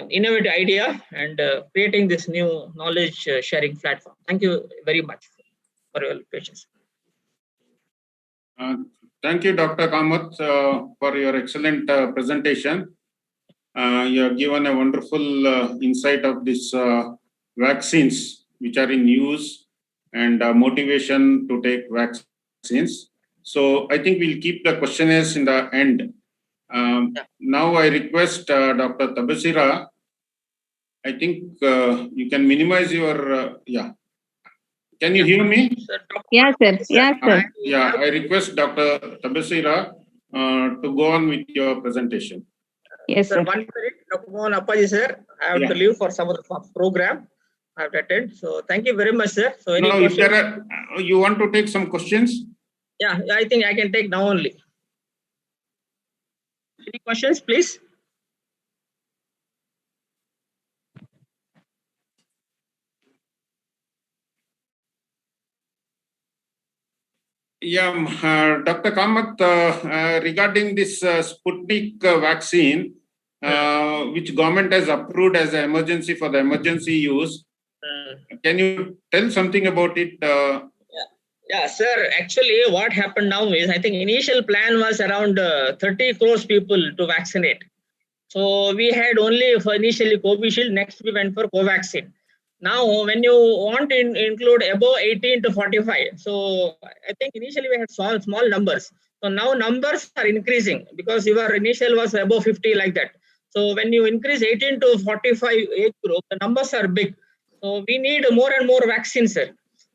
innovative idea and creating this new knowledge sharing platform. Thank you very much for your patience. Thank you, Dr. Kamat, for your excellent presentation. You have given a wonderful insight of these vaccines which are in use and motivation to take vaccines. So I think we'll keep the questionnaires in the end. Now I request Dr. Tabasira. I think you can minimize your, yeah. Can you hear me? Yes, sir. Yes, sir. Yeah, I request Dr. Tabasira to go on with your presentation. Yes, sir. 1 minute, Dr. Mohan Appaji, sir. I have to leave for some of the program I have to attend. So thank you very much, sir. So any questions? If there are, you want to take some questions? Yeah, I think I can take now only. Any questions, please? Yeah, Dr. Kamat, regarding this Sputnik vaccine, which government has approved as an emergency for the emergency use, can you tell something about it? Yeah, sir. Actually, what happened now is, I think initial plan was around 30 crores people to vaccinate. So we had only for initially Covishield, next we went for Covaxin. Now, when you want to include above 18 to 45, so I think initially we had small numbers. So now numbers are increasing because your initial was above 50 like that. So when you increase 18 to 45 age group, the numbers are big. So we need more and more vaccines, sir.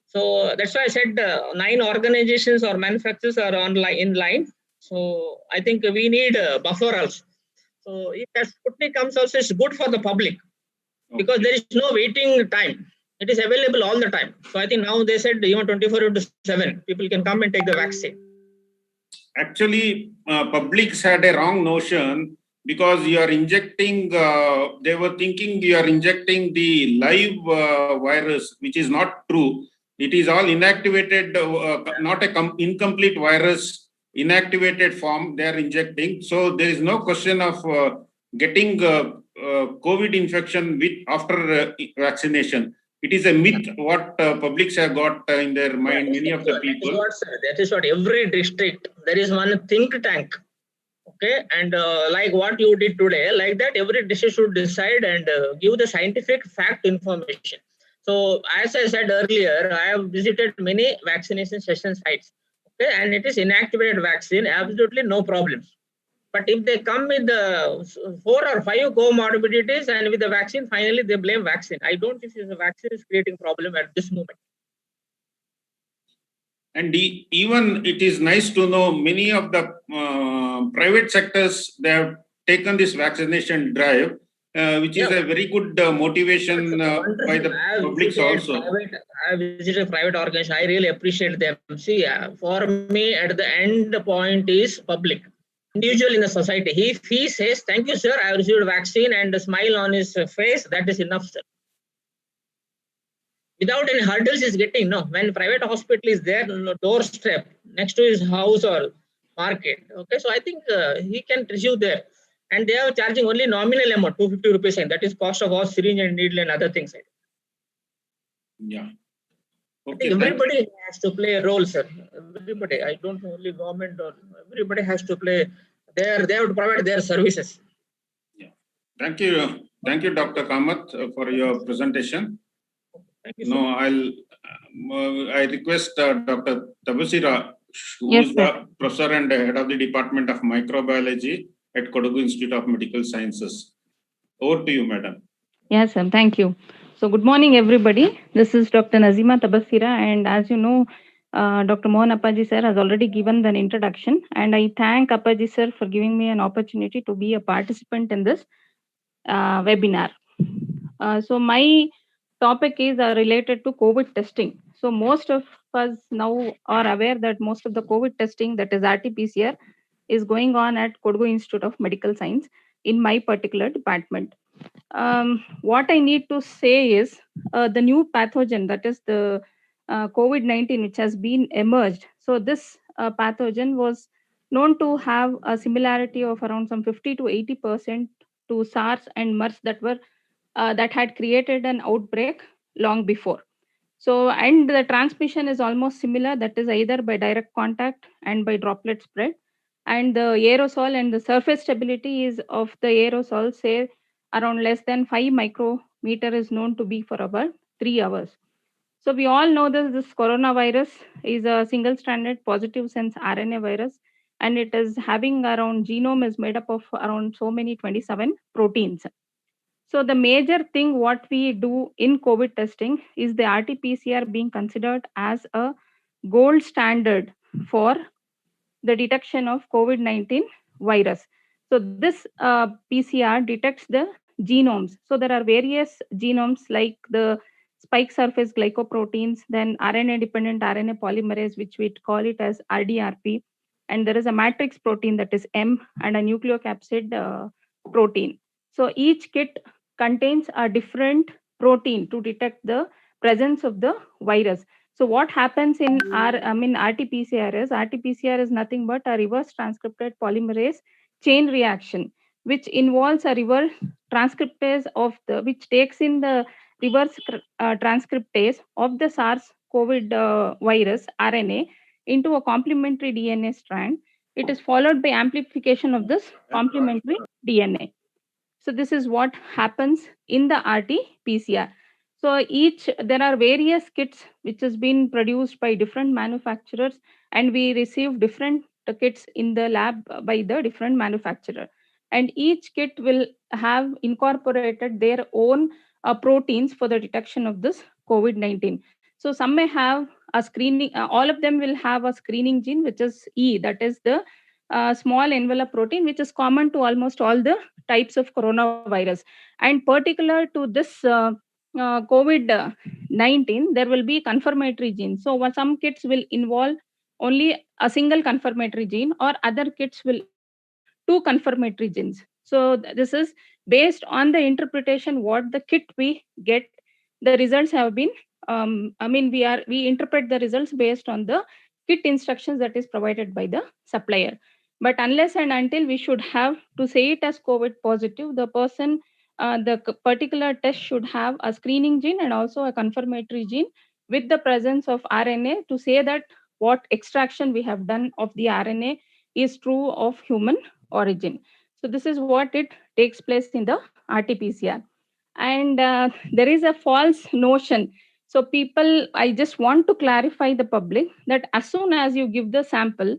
So that's why I said 9 organizations or manufacturers are in line. So I think we need a buffer also. So if that Sputnik comes also, it's good for the public because there is no waiting time. It is available all the time. So I think now they said even 24/7, people can come and take the vaccine. Actually, publics had a wrong notion because you are injecting, they were thinking you are injecting the live virus, which is not true. It is all inactivated, not a incomplete virus, inactivated form they are injecting. So there is no question of getting COVID infection after vaccination. It is a myth what publics have got in their mind, many of the people. That is what every district, there is one think tank. Okay, and like what you did today, like that every district should decide and give the scientific fact information. So as I said earlier, I have visited many vaccination session sites. Okay, and it is inactivated vaccine, absolutely no problems. But if they come with the 4 or 5 comorbidities and with the vaccine, finally they blame vaccine. I don't think the vaccine is creating problem at this moment. And even it is nice to know many of the private sectors, they have taken this vaccination drive, which is a very good motivation by the public also. I visited a private organization. I really appreciate them. See, for me, at the end point is public. Individual in the society. If he says, "Thank you, sir, I received a vaccine," and a smile on his face, that is enough, sir. Without any hurdles is getting, no. When private hospital is there, no, doorstep next to his house or market. Okay, so I think he can receive there. And they are charging only nominal amount, 250 rupees, and that is cost of all syringe and needle and other things. Yeah. Okay, I think everybody has to play a role, sir. Everybody. I don't know only government or everybody has to play. They have to provide their services. Yeah. Thank you, Dr. Kamat, for your presentation. Thank you, no, I request Dr. Tabasira, who is the professor and head of the Department of Microbiology at Kodagu Institute of Medical Sciences. Over to you, madam. Yes, sir. Thank you. So good morning, everybody. This is Dr. Nazima Tabasira, and as you know, Dr. Mohan Appaji sir has already given an introduction, and I thank Appaji sir for giving me an opportunity to be a participant in this webinar. So my topic is related to COVID testing. So most of us now are aware that most of the COVID testing, that is RT-PCR, is going on at Kodagu Institute of Medical Science in my particular department. What I need to say is the new pathogen, that is the COVID-19, which has been emerged. So this pathogen was known to have a similarity of around some 50 to 80% to SARS and MERS that had created an outbreak long before. So, and the transmission is almost similar, that is either by direct contact and by droplet spread. And the aerosol and the surface stability is of the aerosol, say around less than 5 micrometer, is known to be for about 3 hours. So we all know that this coronavirus is a single-stranded positive sense RNA virus, and it is having around genome is made up of around so many 27 proteins. So the major thing what we do in COVID testing is the RT-PCR being considered as a gold standard for the detection of COVID-19 virus. So this PCR detects the genomes. So there are various genomes like the spike surface glycoproteins, then RNA-dependent RNA polymerase, which we call it as RDRP, and there is a matrix protein, that is M, and a nucleocapsid protein. So each kit contains a different protein to detect the presence of the virus. So what happens in RT-PCR is nothing but a reverse transcripted polymerase chain reaction, which involves a reverse transcriptase which takes in the reverse transcriptase of the SARS-CoV virus RNA into a complementary DNA strand. It is followed by amplification of this complementary DNA. So this is what happens in the RT-PCR. So there are various kits which has been produced by different manufacturers, and we receive different kits in the lab by the different manufacturer. And each kit will have incorporated their own proteins for the detection of this COVID-19. So some may have a screening, all of them will have a screening gene, which is E, that is the small envelope protein, which is common to almost all the types of coronavirus. And particular to this COVID-19, there will be confirmatory genes. So some kits will involve only a single confirmatory gene, or other kits will involve 2 confirmatory genes. So this is based on the interpretation what the kit we get. The results have been, we interpret the results based on the kit instructions that is provided by the supplier. But unless and until we should have to say it as COVID positive, the person, particular test should have a screening gene and also a confirmatory gene with the presence of RNA to say that what extraction we have done of the RNA is true of human origin. So this is what it takes place in the RT-PCR. And there is a false notion. So I just want to clarify the public that as soon as you give the sample,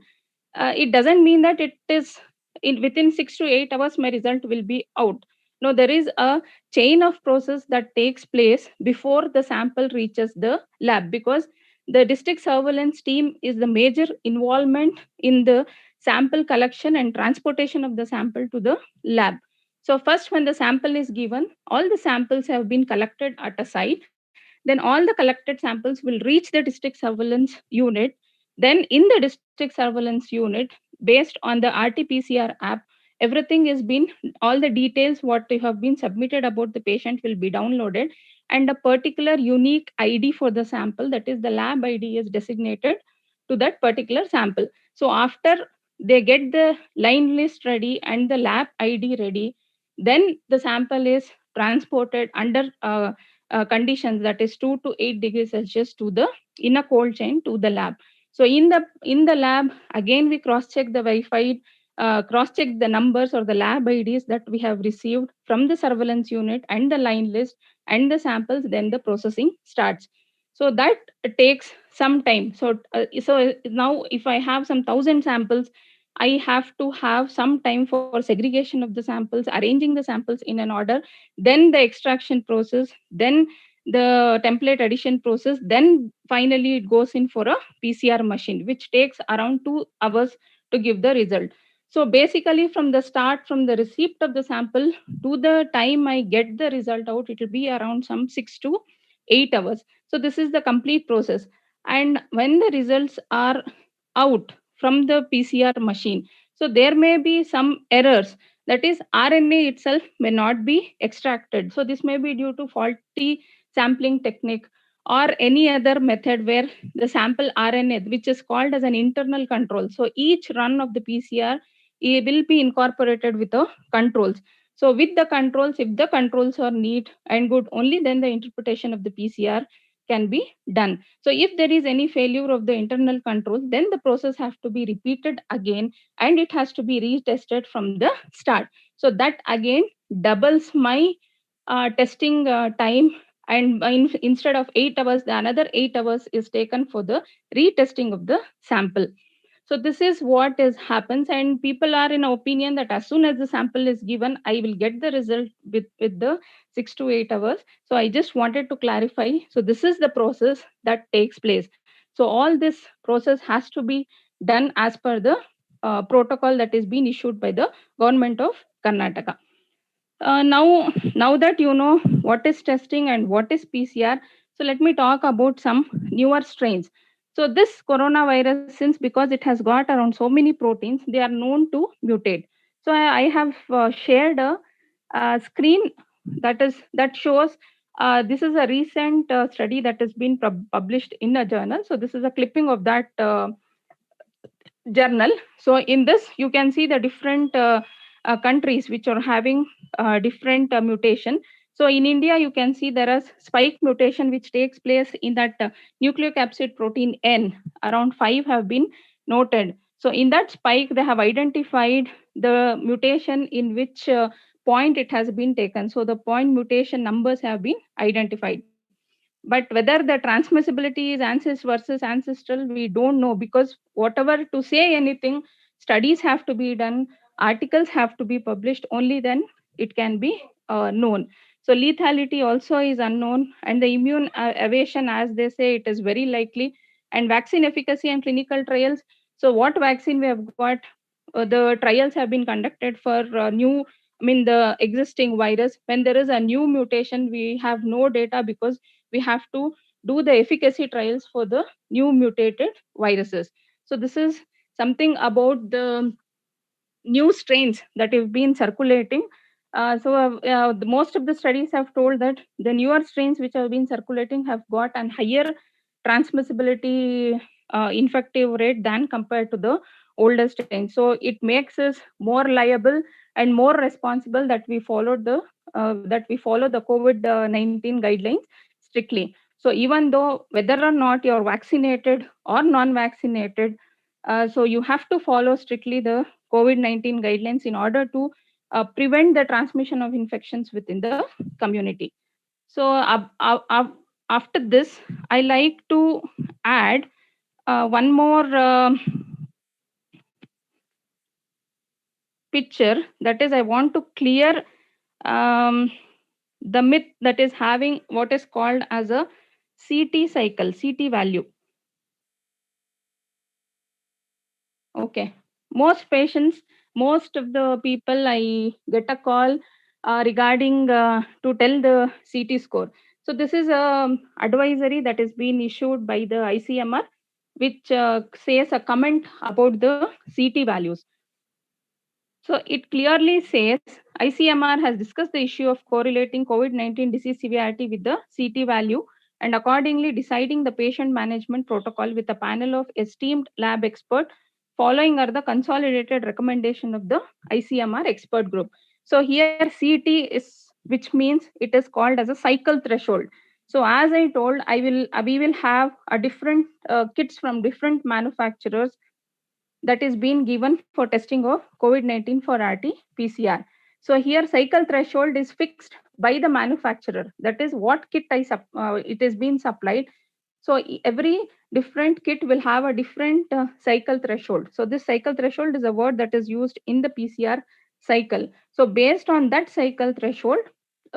it doesn't mean that it is within 6 to 8 hours my result will be out. No, there is a chain of process that takes place before the sample reaches the lab, because the district surveillance team is the major involvement in the sample collection and transportation of the sample to the lab. So first, when the sample is given, all the samples have been collected at a site. Then all the collected samples will reach the district surveillance unit. Then in the district surveillance unit, based on the RT-PCR app, everything is been, all the details what have been submitted about the patient will be downloaded, and a particular unique ID for the sample, that is the lab ID, is designated to that particular sample. So after they get the line list ready and the lab ID ready, then the sample is transported under conditions, that is 2 to 8 degrees Celsius in a cold chain to the lab. So in the lab, again, we cross-check the verified, cross-check the numbers or the lab IDs that we have received from the surveillance unit and the line list and the samples, then the processing starts. So that takes some time. So now if I have some 1,000 samples, I have to have some time for segregation of the samples, arranging the samples in an order, then the extraction process, then the template addition process, then finally it goes in for a PCR machine, which takes around 2 hours to give the result. So basically from the start, from the receipt of the sample to the time I get the result out, it will be around some 6 to 8 hours. So this is the complete process. And when the results are out from the PCR machine, so there may be some errors. That is, RNA itself may not be extracted. So this may be due to faulty sampling technique or any other method where the sample RNA, which is called as an internal control. So each run of the PCR will be incorporated with the controls. So with the controls, if the controls are neat and good, only then the interpretation of the PCR can be done. So if there is any failure of the internal controls, then the process has to be repeated again and it has to be retested from the start. So that again doubles my testing time, and instead of 8 hours, the another 8 hours is taken for the retesting of the sample. So this is what is happens, and people are in opinion that as soon as the sample is given, I will get the result with the 6 to 8 hours. So I just wanted to clarify. So this is the process that takes place. So all this process has to be done as per the protocol that is being issued by the government of Karnataka. Now that you know what is testing and what is PCR, so let me talk about some newer strains. So this coronavirus, since because it has got around so many proteins, they are known to mutate. So I have shared a screen that shows. This is a recent study that has been published in a journal. So this is a clipping of that journal. So in this, you can see the different countries which are having different mutation. So in India, you can see there is spike mutation which takes place in that nucleocapsid protein N. Around 5 have been noted. So in that spike, they have identified the mutation in which point it has been taken. So the point mutation numbers have been identified. But whether the transmissibility is ancestral versus ancestral, we don't know, because whatever to say anything, studies have to be done, articles have to be published, only then it can be known. So lethality also is unknown, and the immune evasion, as they say, it is very likely. And vaccine efficacy and clinical trials. So what vaccine we have got? The trials have been conducted for the existing virus. When there is a new mutation, we have no data because we have to do the efficacy trials for the new mutated viruses. So this is something about the new strains that have been circulating. Most of the studies have told that the newer strains which have been circulating have got a higher transmissibility infective rate than compared to the older strains. So it makes us more liable and more responsible that we follow the COVID-19 guidelines strictly. So even though whether or not you're vaccinated or non-vaccinated, so you have to follow strictly the COVID-19 guidelines in order to prevent the transmission of infections within the community. So after this, I like to add one more picture. That is, I want to clear the myth that is having what is called as a CT cycle, CT value. Okay. Most of the people, I get a call regarding to tell the CT score. So this is a advisory that is being issued by the ICMR, which says a comment about the CT values. So it clearly says ICMR has discussed the issue of correlating COVID-19 disease severity with the CT value and accordingly deciding the patient management protocol with a panel of esteemed lab expert. Following are the consolidated recommendation of the ICMR expert group. So here CT is, which means it is called as a cycle threshold. So as I told, we will have a different kits from different manufacturers that is being given for testing of COVID-19 for RT-PCR. So here cycle threshold is fixed by the manufacturer. That is what kit it is being supplied. So every different kit will have a different cycle threshold. So this cycle threshold is a word that is used in the PCR cycle. So based on that cycle threshold,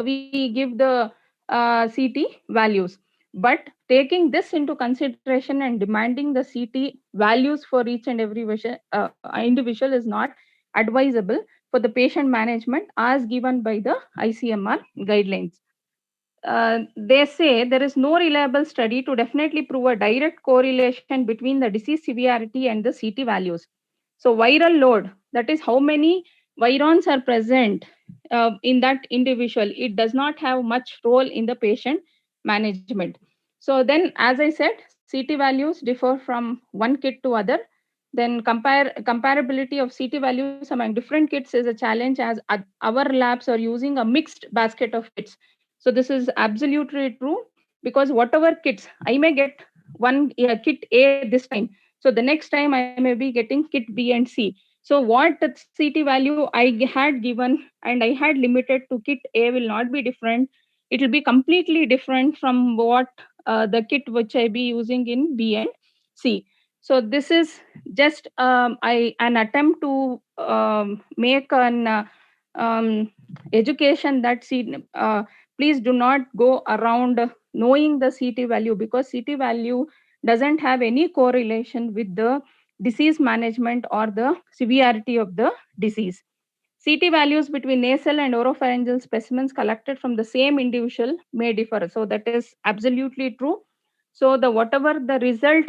we give the CT values. But taking this into consideration and demanding the CT values for each and every individual is not advisable for the patient management as given by the ICMR guidelines. they say there is no reliable study to definitely prove a direct correlation between the disease severity and the CT values. So viral load, that is how many virons are present in that individual, it does not have much role in the patient management. So then, as I said, CT values differ from one kit to other. Then comparability of CT values among different kits is a challenge, as our labs are using a mixed basket of kits. So this is absolutely true, because whatever kits, I may get kit A this time. So the next time I may be getting kit B and C. So what CT value I had given and I had limited to kit A will not be different. It will be completely different from what the kit which I be using in B and C. So this is just an attempt to make an education that please do not go around knowing the CT value, because CT value doesn't have any correlation with the disease management or the severity of the disease. CT values between nasal and oropharyngeal specimens collected from the same individual may differ. So that is absolutely true. So the whatever the result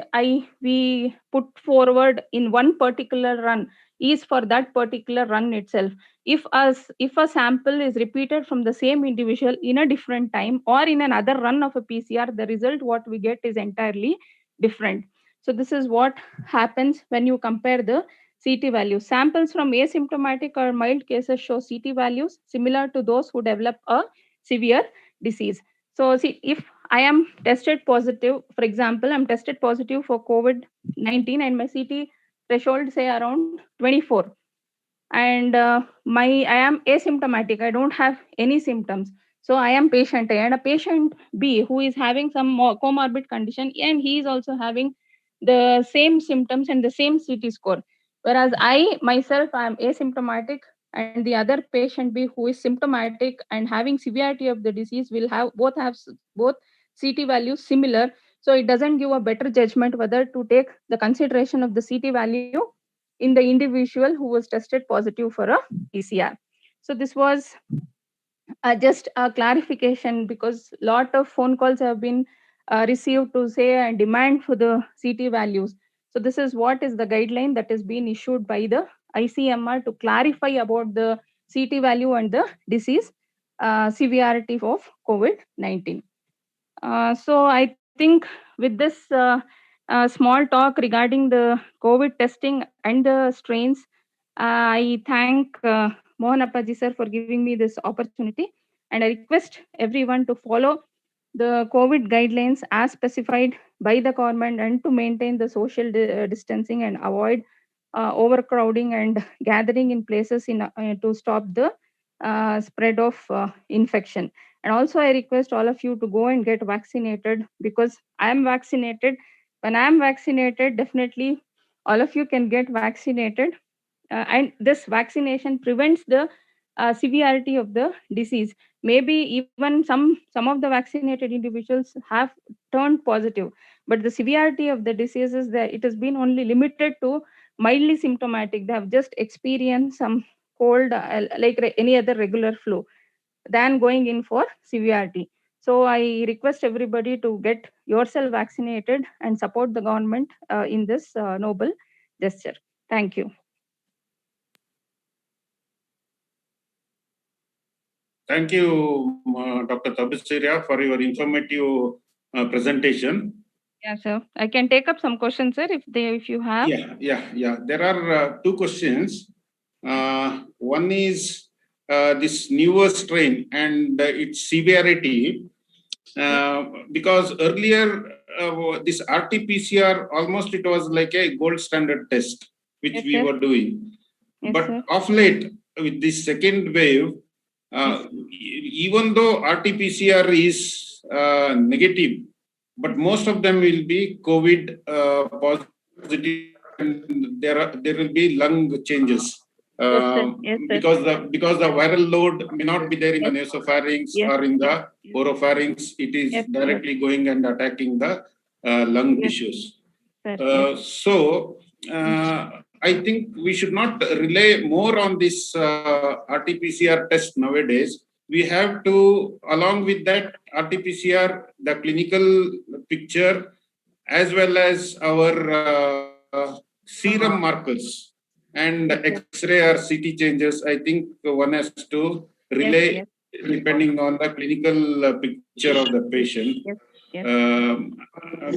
we put forward in one particular run is for that particular run itself. If a sample is repeated from the same individual in a different time or in another run of a PCR, the result what we get is entirely different. So this is what happens when you compare the CT values. Samples from asymptomatic or mild cases show CT values similar to those who develop a severe disease. So see, if I am tested positive, for example, I'm tested positive for COVID-19 and my CT threshold say around 24. And I am asymptomatic, I don't have any symptoms. So I am patient A, and a patient B who is having some more comorbid condition, and he is also having the same symptoms and the same CT score. Whereas I myself, I am asymptomatic, and the other patient B who is symptomatic and having severity of the disease will have both CT values similar. So it doesn't give a better judgment whether to take the consideration of the CT value in the individual who was tested positive for a PCR. So this was just a clarification, because a lot of phone calls have been received to say and demand for the CT values. So this is what is the guideline that is being issued by the ICMR to clarify about the CT value and the disease severity of COVID-19. So I think with this small talk regarding the COVID testing and the strains, I thank Mohan Appaji sir for giving me this opportunity, and I request everyone to follow the COVID guidelines as specified by the government and to maintain the social distancing and avoid overcrowding and gathering in places to stop the spread of infection. And also I request all of you to go and get vaccinated, because I am vaccinated. When I am vaccinated, definitely all of you can get vaccinated. And this vaccination prevents the severity of the disease. Maybe even some of the vaccinated individuals have turned positive, but the severity of the disease is that it has been only limited to mildly symptomatic. They have just experienced some cold like any other regular flu, than going in for severity. So I request everybody to get yourself vaccinated and support the government in this noble gesture. Thank you. Thank you, Dr. Tabasira, for your informative presentation. Yeah, sir. I can take up some questions, sir, if you have. Yeah. There are two questions. One is this newer strain and its severity, because earlier this RT-PCR, almost it was like a gold standard test which Yes, we sir. were doing. Yes, But sir. of late, with this second wave, Yes. even though RT-PCR is negative, but most of them will be COVID positive, and there will be lung changes. Yes, sir. Yes, sir. Because the viral load may not be there in the nasopharynx Yes. or in the oropharynx, it is Yes, directly going and attacking the lung Yes. tissues. Sir, So I think we should not rely more on this RT-PCR test nowadays. we have to, along with that RT-PCR, the clinical picture, as well as our serum markers and X-ray or CT changes. I think one has to relay depending on the clinical picture of the patient.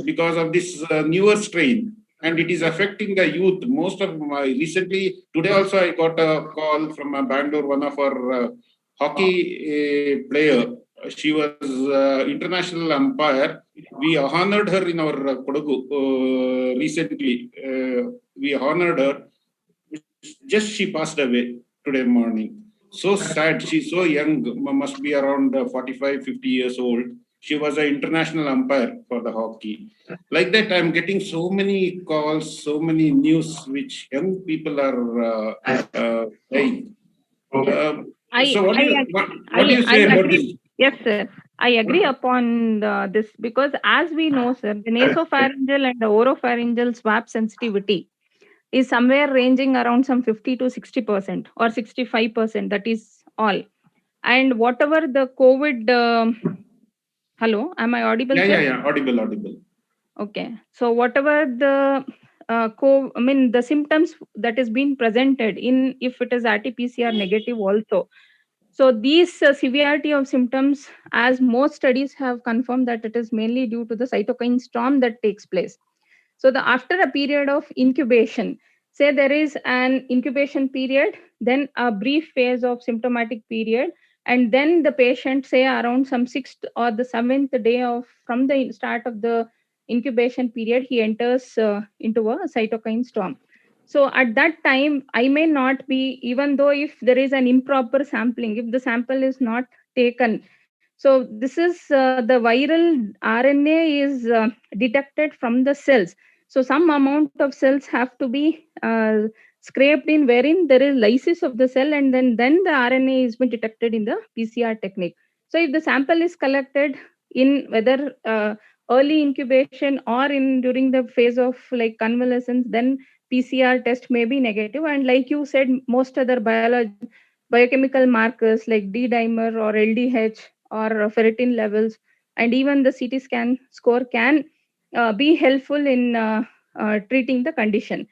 Because of this newer strain, and it is affecting the youth. Most of my recently, today also I got a call from Bangalore, one of our hockey player. She was international umpire. We honored her in our Kodagu recently. We honored her. Just she passed away today morning. So sad. She's so young, must be around 45, 50 years old. She was an international umpire for the hockey. Like that, I'm getting so many calls, so many news which young people are dying. So what do you say about this? Yes, sir. I agree upon this because as we know, sir, the nasopharyngeal and the oropharyngeal swab sensitivity is somewhere ranging around some 50 to 60% or 65%. That is all. And whatever the COVID, hello, am I audible, sir? Yeah, audible. Okay. So whatever the the symptoms that is being presented in, if it is RT-PCR negative also. So these severity of symptoms, as most studies have confirmed, that it is mainly due to the cytokine storm that takes place. So after a period of incubation, say there is an incubation period, then a brief phase of symptomatic period, and then the patient, say around some 6th or the 7th day from the start of the incubation period, he enters into a cytokine storm. So at that time, I may not be, even though if there is an improper sampling, if the sample is not taken. So this is the viral RNA is detected from the cells. So some amount of cells have to be scraped in, wherein there is lysis of the cell, and then the RNA is been detected in the PCR technique. So if the sample is collected in whether early incubation or in during the phase of like convalescence, then PCR test may be negative. And like you said, most other biochemical markers like D dimer or LDH or ferritin levels, and even the CT scan score can be helpful in treating the condition.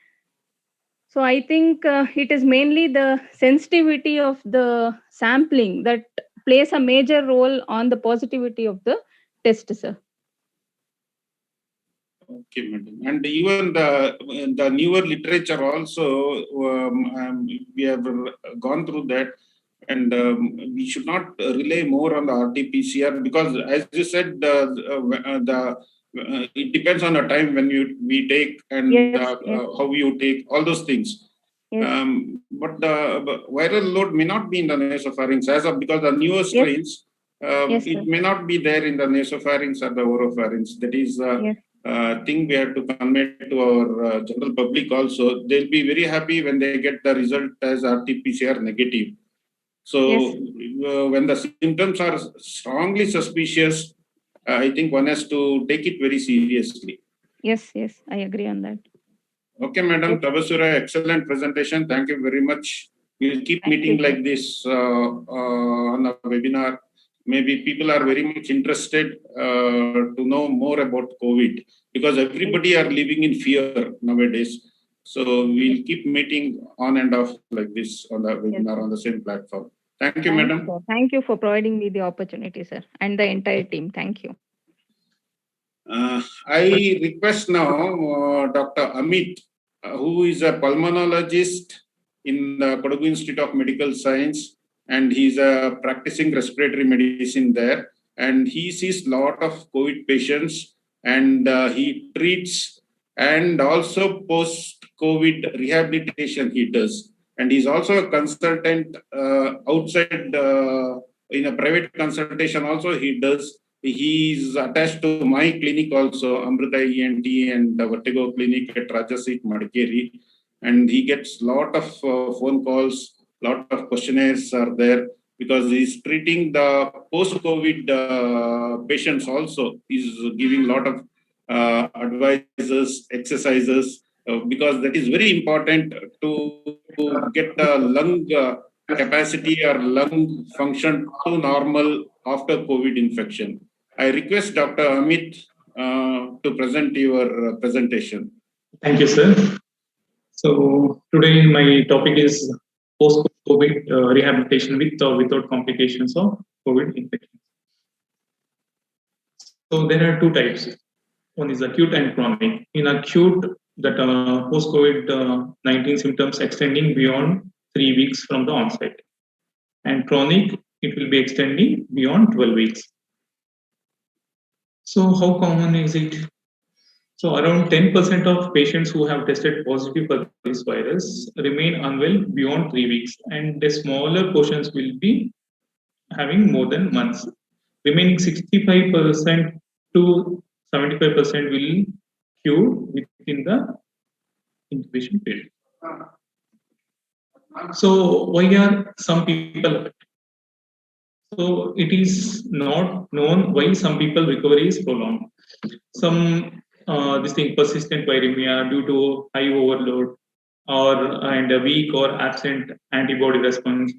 So I think it is mainly the sensitivity of the sampling that plays a major role on the positivity of the test, sir. Okay, madam. And even the newer literature also, we have gone through that, and we should not rely more on the RT-PCR because, as you said, it depends on the time when we take and how you take all those things. Yes. But the viral load may not be in the nasopharynx as of, because the newer strains, it may not be there in the nasopharynx or the oropharynx. That is thing we have to convey to our general public also. They'll be very happy when they get the result as RT-PCR negative. So when the symptoms are strongly suspicious, I think one has to take it very seriously. Yes, I agree on that. Okay, Madam Tabasura, excellent presentation. Thank you very much. We'll keep meeting like this on a webinar. Maybe people are very much interested to know more about COVID because everybody are living in fear nowadays. So we'll keep meeting on and off like this on the webinar on the same platform. Thank you, Madam. Thank you for providing me the opportunity, sir, and the entire team. Thank you. I request now Dr. Amit, who is a pulmonologist in the Kodagu Institute of Medical Science, and he's a practicing respiratory medicine there. And he sees a lot of COVID patients, and he treats and also post-COVID rehabilitation he does. And he's also a consultant outside in a private consultation also he does. He's attached to my clinic also, Amrita ENT and the Vertigo Clinic at Rajaseet, Madikeri. And he gets a lot of phone calls, lot of questionnaires are there because he's treating the post-COVID patients also. He's giving a lot of advices, exercises, because that is very important to get the lung capacity or lung function to normal after COVID infection. I request Dr. Amit to present your presentation. Thank you, sir. So today my topic is post-COVID rehabilitation with or without complications of COVID infection. So there are two types. One is acute and chronic. In acute, that post-COVID-19 symptoms extending beyond 3 weeks from the onset. And chronic, it will be extending beyond 12 weeks. So how common is it? So around 10% of patients who have tested positive for this virus remain unwell beyond 3 weeks, and the smaller portions will be having more than months. Remaining 65% to 75% will cure within the incubation period. So why are some people affected? So it is not known why some people recovery is prolonged. Some this thing persistent viremia due to high overload, and a weak or absent antibody response,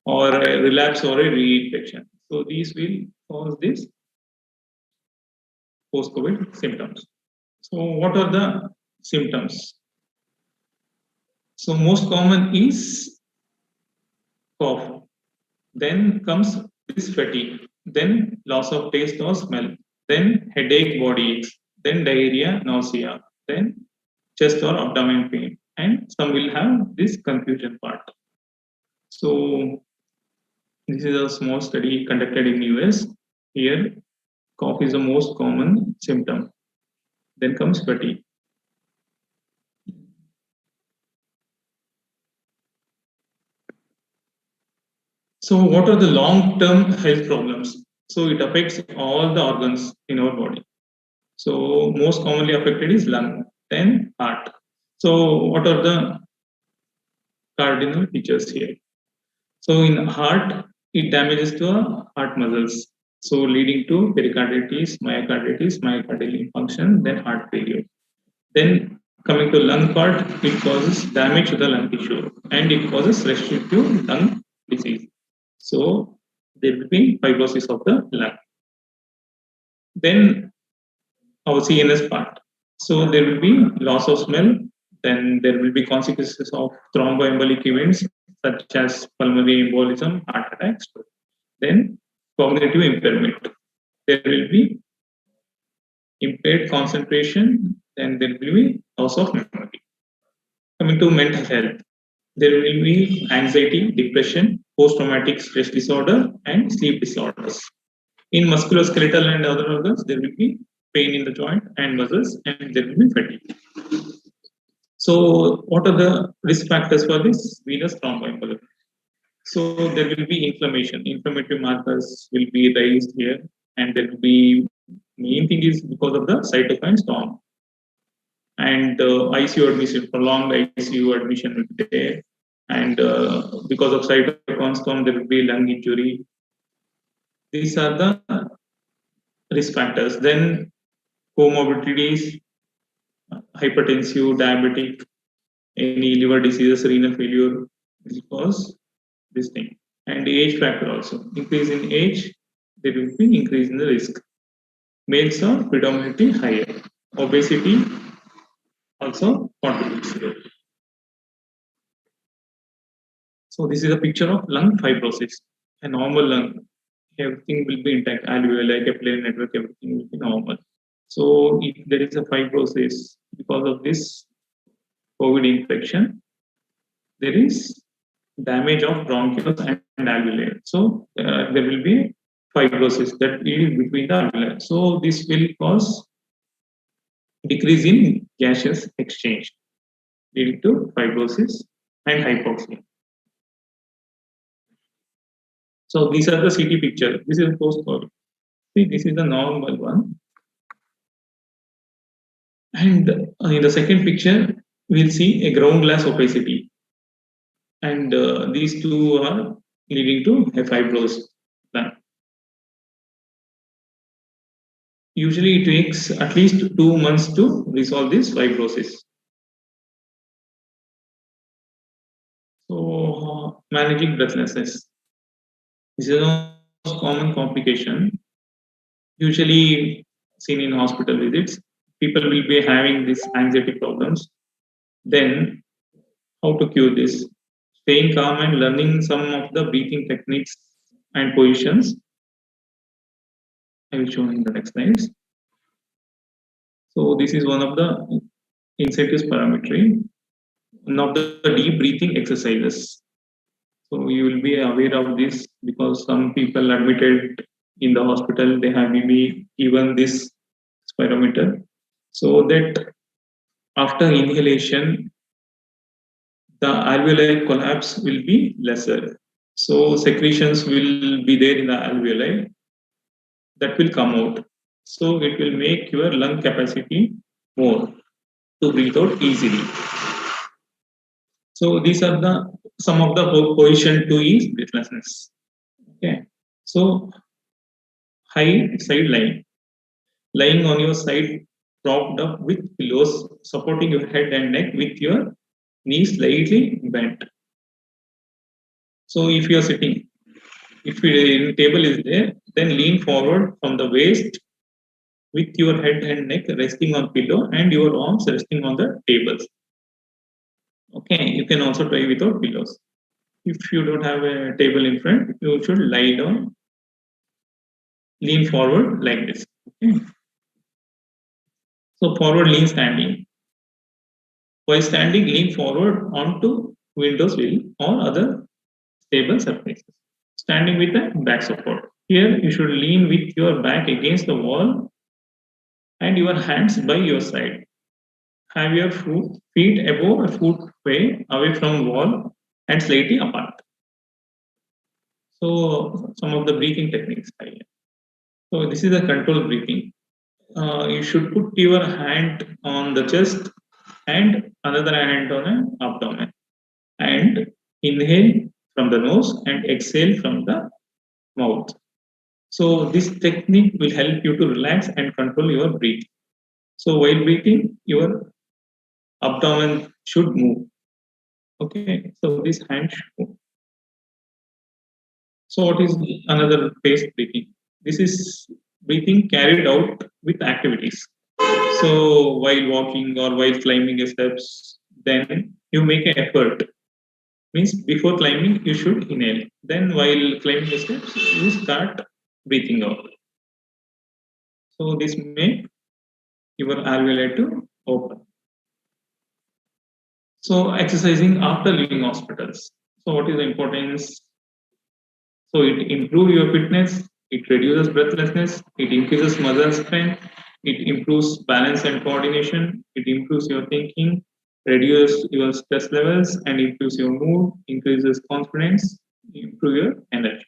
or a relapse or a reinfection. So these will cause this post-COVID symptoms. So what are the symptoms? So most common is cough. Then comes this fatigue. Then loss of taste or smell. Then headache, body aches. Then diarrhea, nausea. Then chest or abdomen pain. And some will have this confusion part. So this is a small study conducted in US. Here, cough is the most common symptom. Then comes fatigue. So what are the long-term health problems? So it affects all the organs in our body. So most commonly affected is lung, then heart. So what are the cardinal features here? So in heart, it damages to heart muscles. So leading to pericarditis, myocardial infarction, then heart failure. Then coming to lung part, it causes damage to the lung tissue and it causes restrictive lung disease. So there will be fibrosis of the lung. Then our CNS part. So there will be loss of smell. Then there will be consequences of thromboembolic events such as pulmonary embolism, heart attacks. Then cognitive impairment. There will be impaired concentration. Then there will be loss of memory. Coming to mental health, there will be anxiety, depression, post-traumatic stress disorder, and sleep disorders. In musculoskeletal and other organs, there will be pain in the joint and muscles, and there will be fatigue. So, what are the risk factors for this venous thromboembolism? So, there will be inflammation. Inflammatory markers will be raised here, and there will be main thing is because of the cytokine storm. And ICU admission, prolonged ICU admission will be there. And because of cytokine storm, there will be lung injury. These are the risk factors. Then comorbidities, hypertensive, diabetic, any liver diseases, renal failure will cause this thing. And the age factor also. Increase in age, there will be increase in the risk. Males are predominantly higher. Obesity also contributes to it. So this is a picture of lung fibrosis. A normal lung, everything will be intact. Alveoli, capillary network, everything will be normal. So if there is a fibrosis because of this COVID infection, there is damage of bronchioles and alveoli. So there will be fibrosis that is between the alveoli. So this will cause decrease in gaseous exchange, leading to fibrosis and hypoxia. So these are the CT picture. This is post-COVID. See, this is the normal one. And in the second picture, we'll see a ground glass opacity. And these two are leading to a fibrosed lung. Usually it takes at least 2 months to resolve this fibrosis. So managing breathlessness. This is the most common complication usually seen in hospital visits. People will be having these anxiety problems. Then, how to cure this? Staying calm and learning some of the breathing techniques and positions. I will show in the next slides. So this is one of the incentive parametry, one of the deep breathing exercises. So you will be aware of this because some people admitted in the hospital, they have maybe given this spirometer so that after inhalation, the alveoli collapse will be lesser. So secretions will be there in the alveoli that will come out. So it will make your lung capacity more to breathe out easily. So these are the some of the position 2 is breathlessness. Okay. So high side lying on your side propped up with pillows, supporting your head and neck with your knees slightly bent. So if you are sitting, if your table is there, then lean forward from the waist with your head and neck resting on pillow and your arms resting on the tables. Okay, you can also try without pillows. If you don't have a table in front, you should lie down, lean forward like this. Okay. So forward lean standing. While standing, lean forward onto windowsill or other stable surfaces. Standing with a back support. Here you should lean with your back against the wall and your hands by your side. Have your feet above a foot away from wall and slightly apart. So some of the breathing techniques. So this is a controlled breathing. You should put your hand on the chest and another hand on an abdomen and inhale from the nose and exhale from the mouth. So this technique will help you to relax and control your breathing. So while breathing, your abdomen should move. Okay, so this hand should move. So what is another phase breathing? This is breathing carried out with activities. So while walking or while climbing the steps, then you make an effort. Means before climbing, you should inhale. Then while climbing the steps, you start breathing out. So this make your alveoli to open. So exercising after leaving hospitals. So what is the importance? So it improves your fitness, it reduces breathlessness, it increases muscle strength, it improves balance and coordination, it improves your thinking, reduces your stress levels and improves your mood, increases confidence, improve your energy.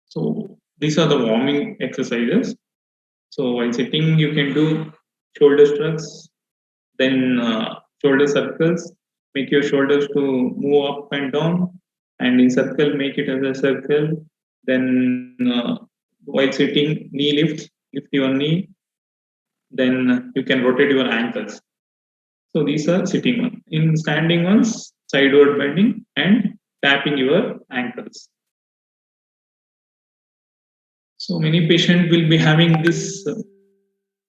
So these are the warming exercises. So while sitting, you can do shoulder shrugs, then shoulder circles, make your shoulders to move up and down, and in circle, make it as a circle. Then while sitting, knee lift your knee, then you can rotate your ankles. So these are sitting ones. In standing ones, sideward bending and tapping your ankles. So many patients will be having this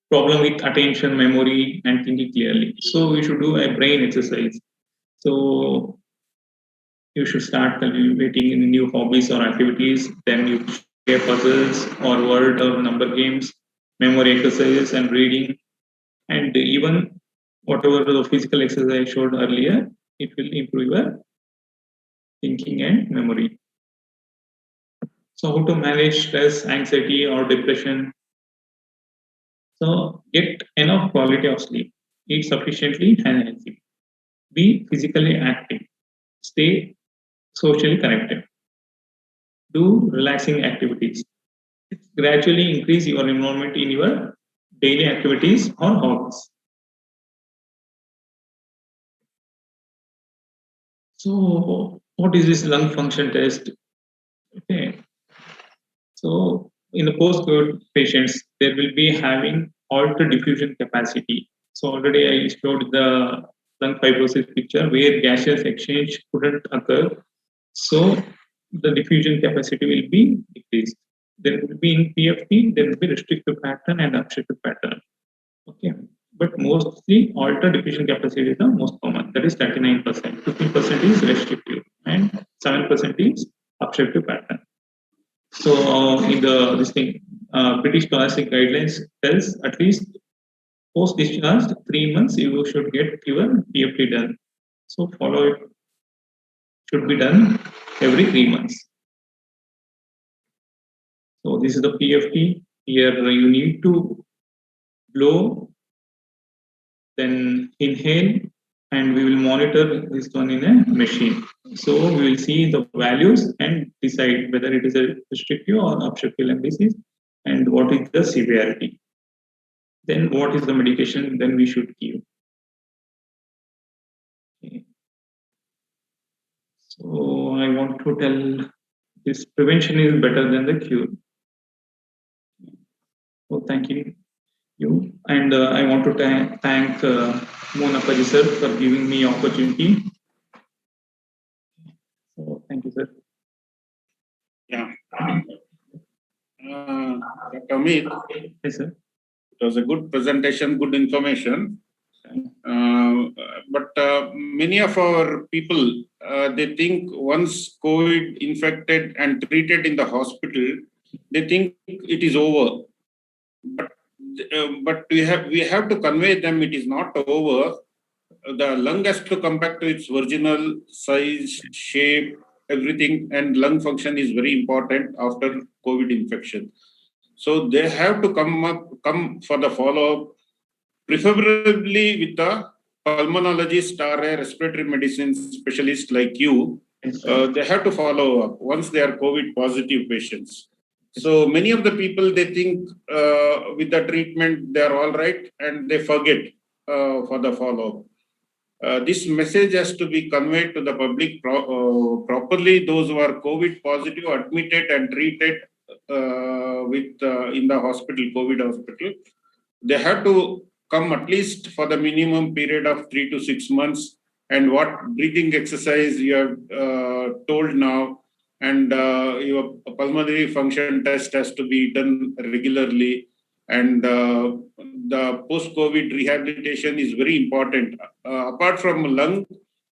problem with attention, memory, and thinking clearly. So we should do a brain exercise. So you should start cultivating in new hobbies or activities. Then you share puzzles or word or number games, memory exercises, and reading. And even whatever the physical exercise I showed earlier, it will improve your thinking and memory. So how to manage stress, anxiety, or depression? So get enough quality of sleep, eat sufficiently and healthy, be physically active, stay socially connected, do relaxing activities. Gradually increase your involvement in your daily activities or hobbies. So what is this lung function test? Okay. So in the post-COVID patients, there will be having altered diffusion capacity. So already I showed the lung fibrosis picture where gaseous exchange couldn't occur. So the diffusion capacity will be decreased. There will be in PFT, there will be restrictive pattern and obstructive pattern. Okay. But mostly altered diffusion capacity is the most common. That is 39%. 15% is restrictive and 7% is obstructive pattern. So in the British Thoracic Guidelines tells at least post discharge 3 months you should get your PFT done. So follow it should be done every 3 months. So this is the PFT. Here you need to blow, then inhale, and we will monitor this one in a machine. So we will see the values and decide whether it is a restrictive or obstructive lung disease and what is the severity. Then what is the medication then we should give. Okay. So I want to tell this prevention is better than the cure. So thank you. And I want to thank Mohan Appaji sir for giving me opportunity. So thank you, sir. Yeah. Dr. Amit, Yes, sir. it was a good presentation, good information. But many of our people, they think once COVID infected and treated in the hospital, they think it is over. But we have to convey them it is not over. The lung has to come back to its original size, shape, everything, and lung function is very important after COVID infection. So they have to come for the follow-up, preferably with a pulmonologist or a respiratory medicine specialist like you. They have to follow up once they are COVID positive patients. So many of the people, they think with the treatment, they are all right and they forget for the follow-up. This message has to be conveyed to the public properly. Those who are COVID positive, admitted and treated in the hospital, COVID hospital, they have to come at least for the minimum period of 3 to 6 months. And what breathing exercise you have told now, and your pulmonary function test has to be done regularly. And the post-COVID rehabilitation is very important. Apart from lung,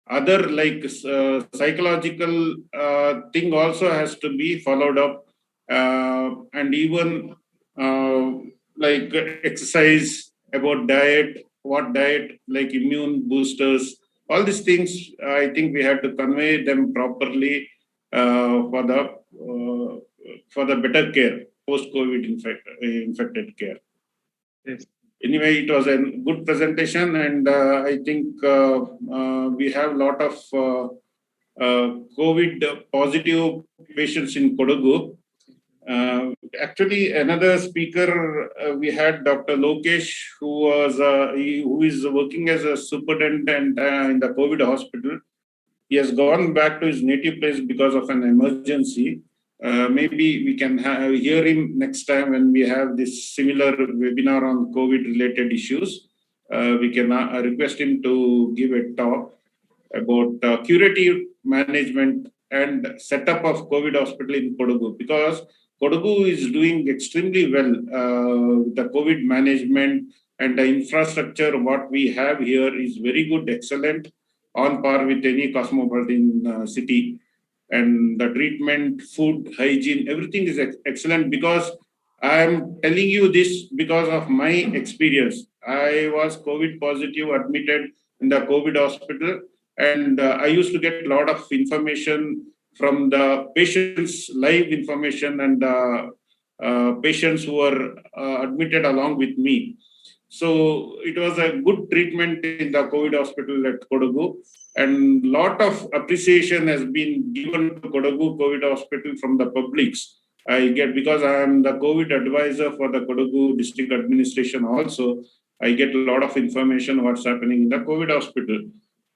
other like psychological thing also has to be followed up. And even like exercise, about diet, what diet, like immune boosters, all these things, I think we have to convey them properly for the better care, post-COVID infected care. Yes. Anyway, it was a good presentation, and I think we have a lot of COVID positive patients in Kodagu. Actually, another speaker, we had Dr. Lokesh, who is working as a superintendent in the COVID hospital. He has gone back to his native place because of an emergency. Maybe we can hear him next time when we have this similar webinar on COVID-related issues. We can request him to give a talk about curative management and setup of COVID hospital in Kodagu, because Kodagu is doing extremely well with the COVID management, and the infrastructure what we have here is very good, excellent, on par with any cosmopolitan city. And the treatment, food, hygiene, everything is excellent, because I am telling you this because of my experience. I was COVID positive, admitted in the COVID hospital, and I used to get a lot of information from the patients, live information, and patients who were admitted along with me. So it was a good treatment in the COVID hospital at Kodagu, and lot of appreciation has been given to Kodagu COVID hospital from the publics. I get, because I am the COVID advisor for the Kodagu district administration also, I get a lot of information what's happening in the COVID hospital.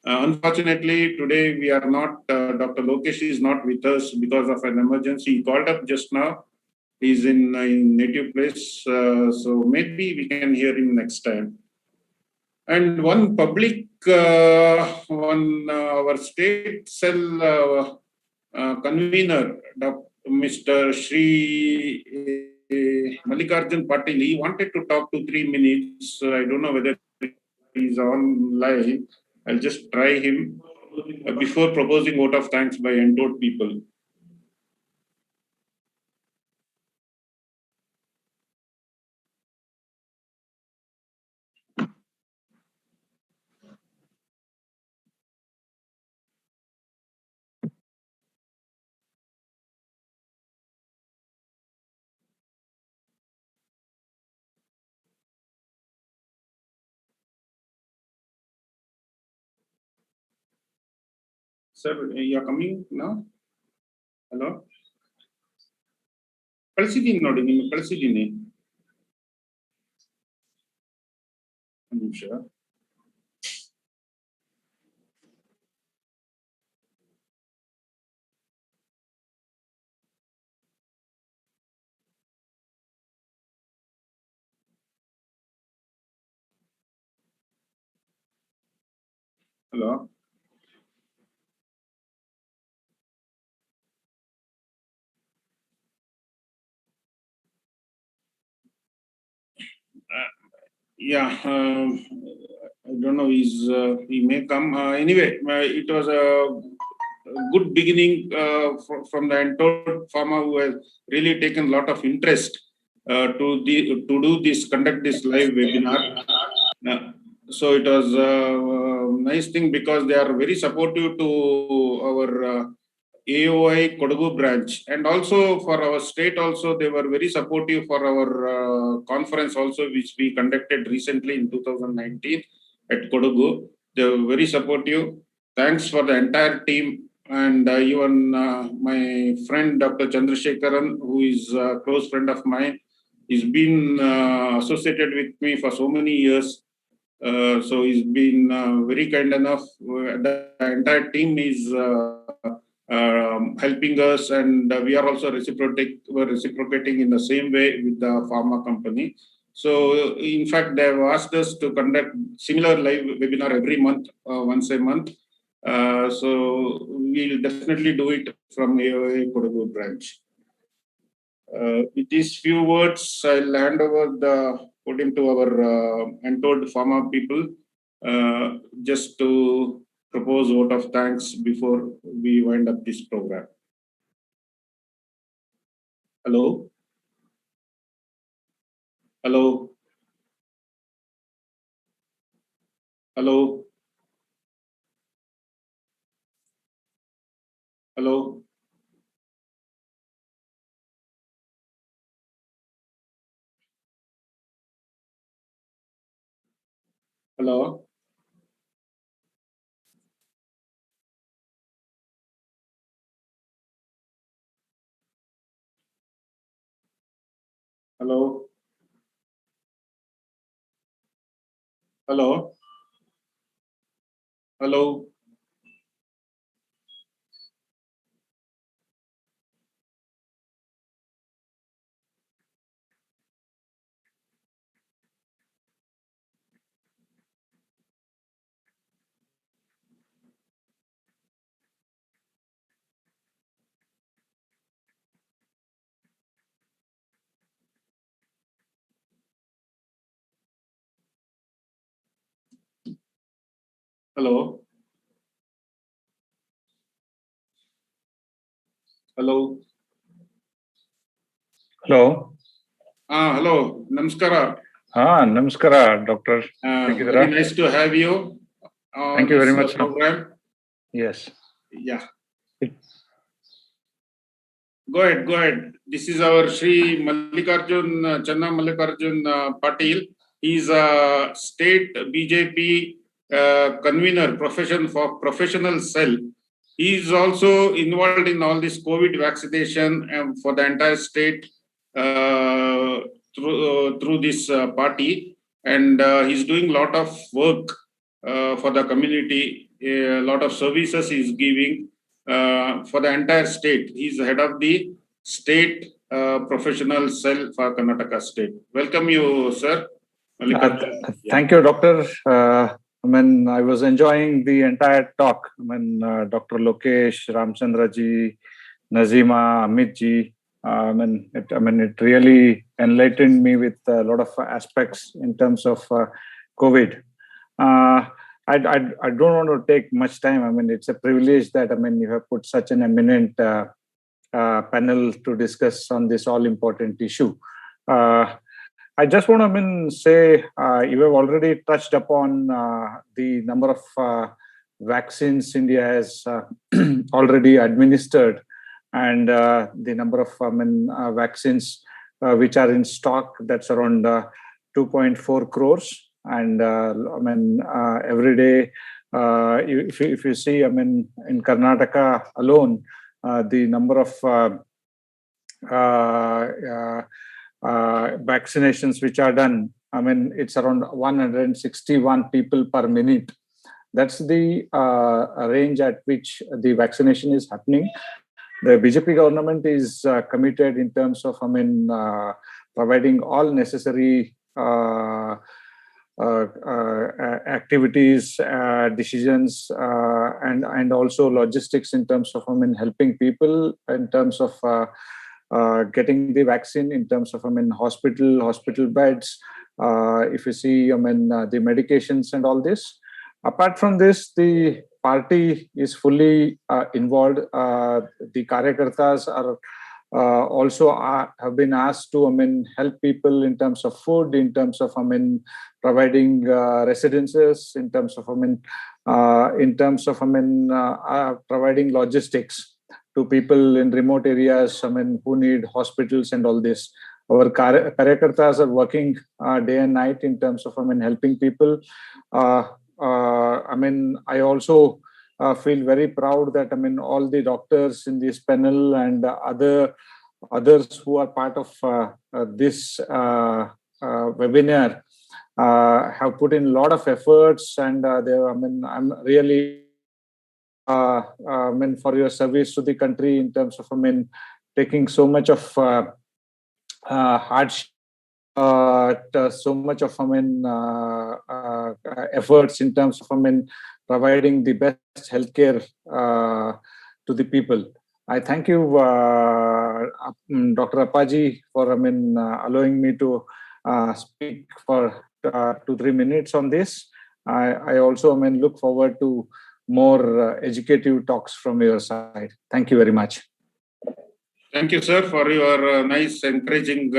Unfortunately, today we are not, Dr. Lokesh is not with us because of an emergency. He called up just now. He's in native place, so maybe we can hear him next time. And one public our state cell convener, Mr. Shri Mallikarjun Patil, he wanted to talk to 3 minutes. So I don't know whether he's online. I'll just try him before proposing vote of thanks by endowed people. Sir, you are coming now? Hello? ಕಳಿಸಿದ್ದೀನಿ ನೋಡಿ ನಿಮಗೆ ಕಳಿಸಿದ್ದೀನಿ ಒಂದು ನಿಮಿಷ hello yeah, I don't know, he may come. Anyway, it was a good beginning from the Antibody farmer who has really taken a lot of interest to conduct this live webinar. So it was a nice thing because they are very supportive to our AOI Kodagu branch, and also for our state also they were very supportive for our conference also, which we conducted recently in 2019 at Kodagu. They were very supportive. Thanks for the entire team, and even my friend Dr. Chandrasekharan, who is a close friend of mine. He's been associated with me for so many years. So he's been very kind enough. The entire team is helping us, and we are also reciprocating in the same way with the pharma company. So in fact, they have asked us to conduct similar live webinar every month, once a month. So we'll definitely do it from AOI Kodagu branch. With these few words, I'll hand over the podium to our entold pharma people, just to propose vote of thanks before we wind up this program. Hello? Hello? Hello? Hello? Hello? Hello? Hello? Hello? Hello? Hello? Hello. Hello. Namaskara. Namaskara, Doctor. Very nice to have you. Thank you very much. Program. Yes. Yeah. Go ahead. This is our Shri Channa Mallikarjun Patil. He's a state BJP convener, professional cell. He is also involved in all this COVID vaccination for the entire state through this party, and he's doing a lot of work for the community. A lot of services he's giving for the entire state. He's head of the state professional cell for Karnataka state. Welcome you, sir. Thank you, Doctor. I was enjoying the entire talk. Dr. Lokesh, Ram Chandra ji, Nazima, Amit ji. It really enlightened me with a lot of aspects in terms of COVID. I don't want to take much time. It's a privilege that you have put such an eminent panel to discuss on this all important issue. I just want to say you have already touched upon the number of vaccines India has already administered, and the number of vaccines which are in stock. That's around 2.4 crores. And every day, if you see, in Karnataka alone, the number of vaccinations which are done, it's around 161 people per minute. That's the range at which the vaccination is happening. The BJP government is committed in terms of, providing all necessary activities, decisions, and also logistics in terms of, helping people in terms of getting the vaccine, in terms of, hospital beds. If you see, the medications and all this. Apart from this, the party is fully involved. The Karyakartas are also have been asked to help people in terms of food, in terms of providing residences, in terms of providing logistics to people in remote areas, who need hospitals and all this. Our Karyakartas are working day and night in terms of helping people. I also feel very proud that all the doctors in this panel and others who are part of this webinar have put in a lot of efforts, and I'm really for your service to the country in terms of taking so much of hardship, so much of efforts in terms of providing the best healthcare to the people. I thank you, Dr. Appaji, for allowing me to speak for 2-3 minutes on this. I also look forward to more educative talks from your side. Thank you very much. Thank you, sir, for your nice, encouraging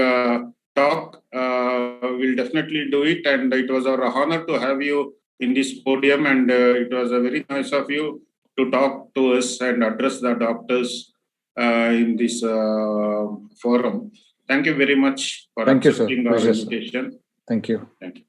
talk. We'll definitely do it, and it was our honor to have you in this podium, and it was very nice of you to talk to us and address the doctors in this forum. Thank you very much for accepting our invitation. Thank you. Thank you.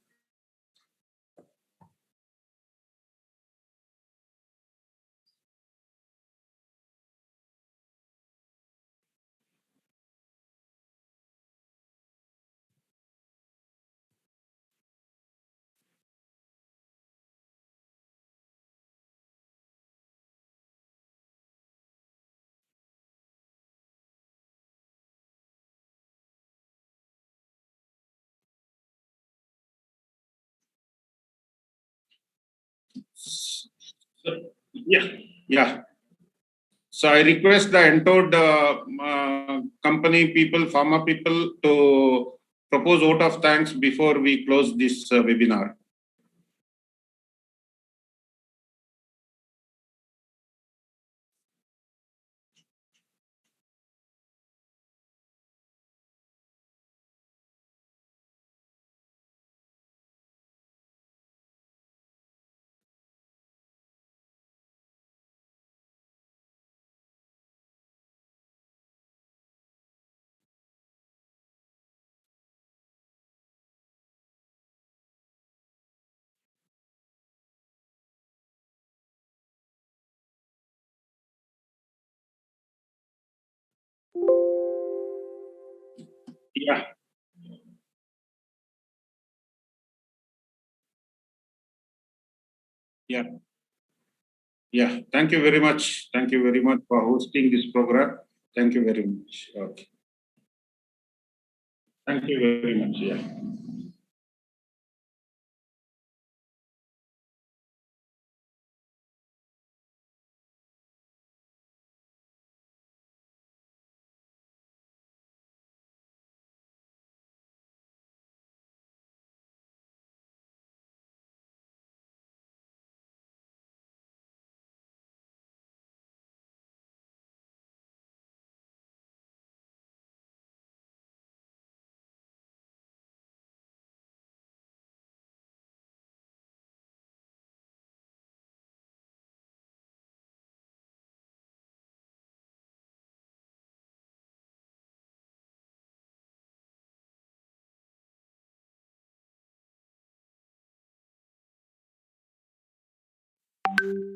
Yeah. So I request the entered company people, pharma people, to propose vote of thanks before we close this webinar. Yeah. Yeah. Yeah. Thank you very much. Thank you very much for hosting this program. Thank you very much. Okay. Thank you very much. Yeah. you.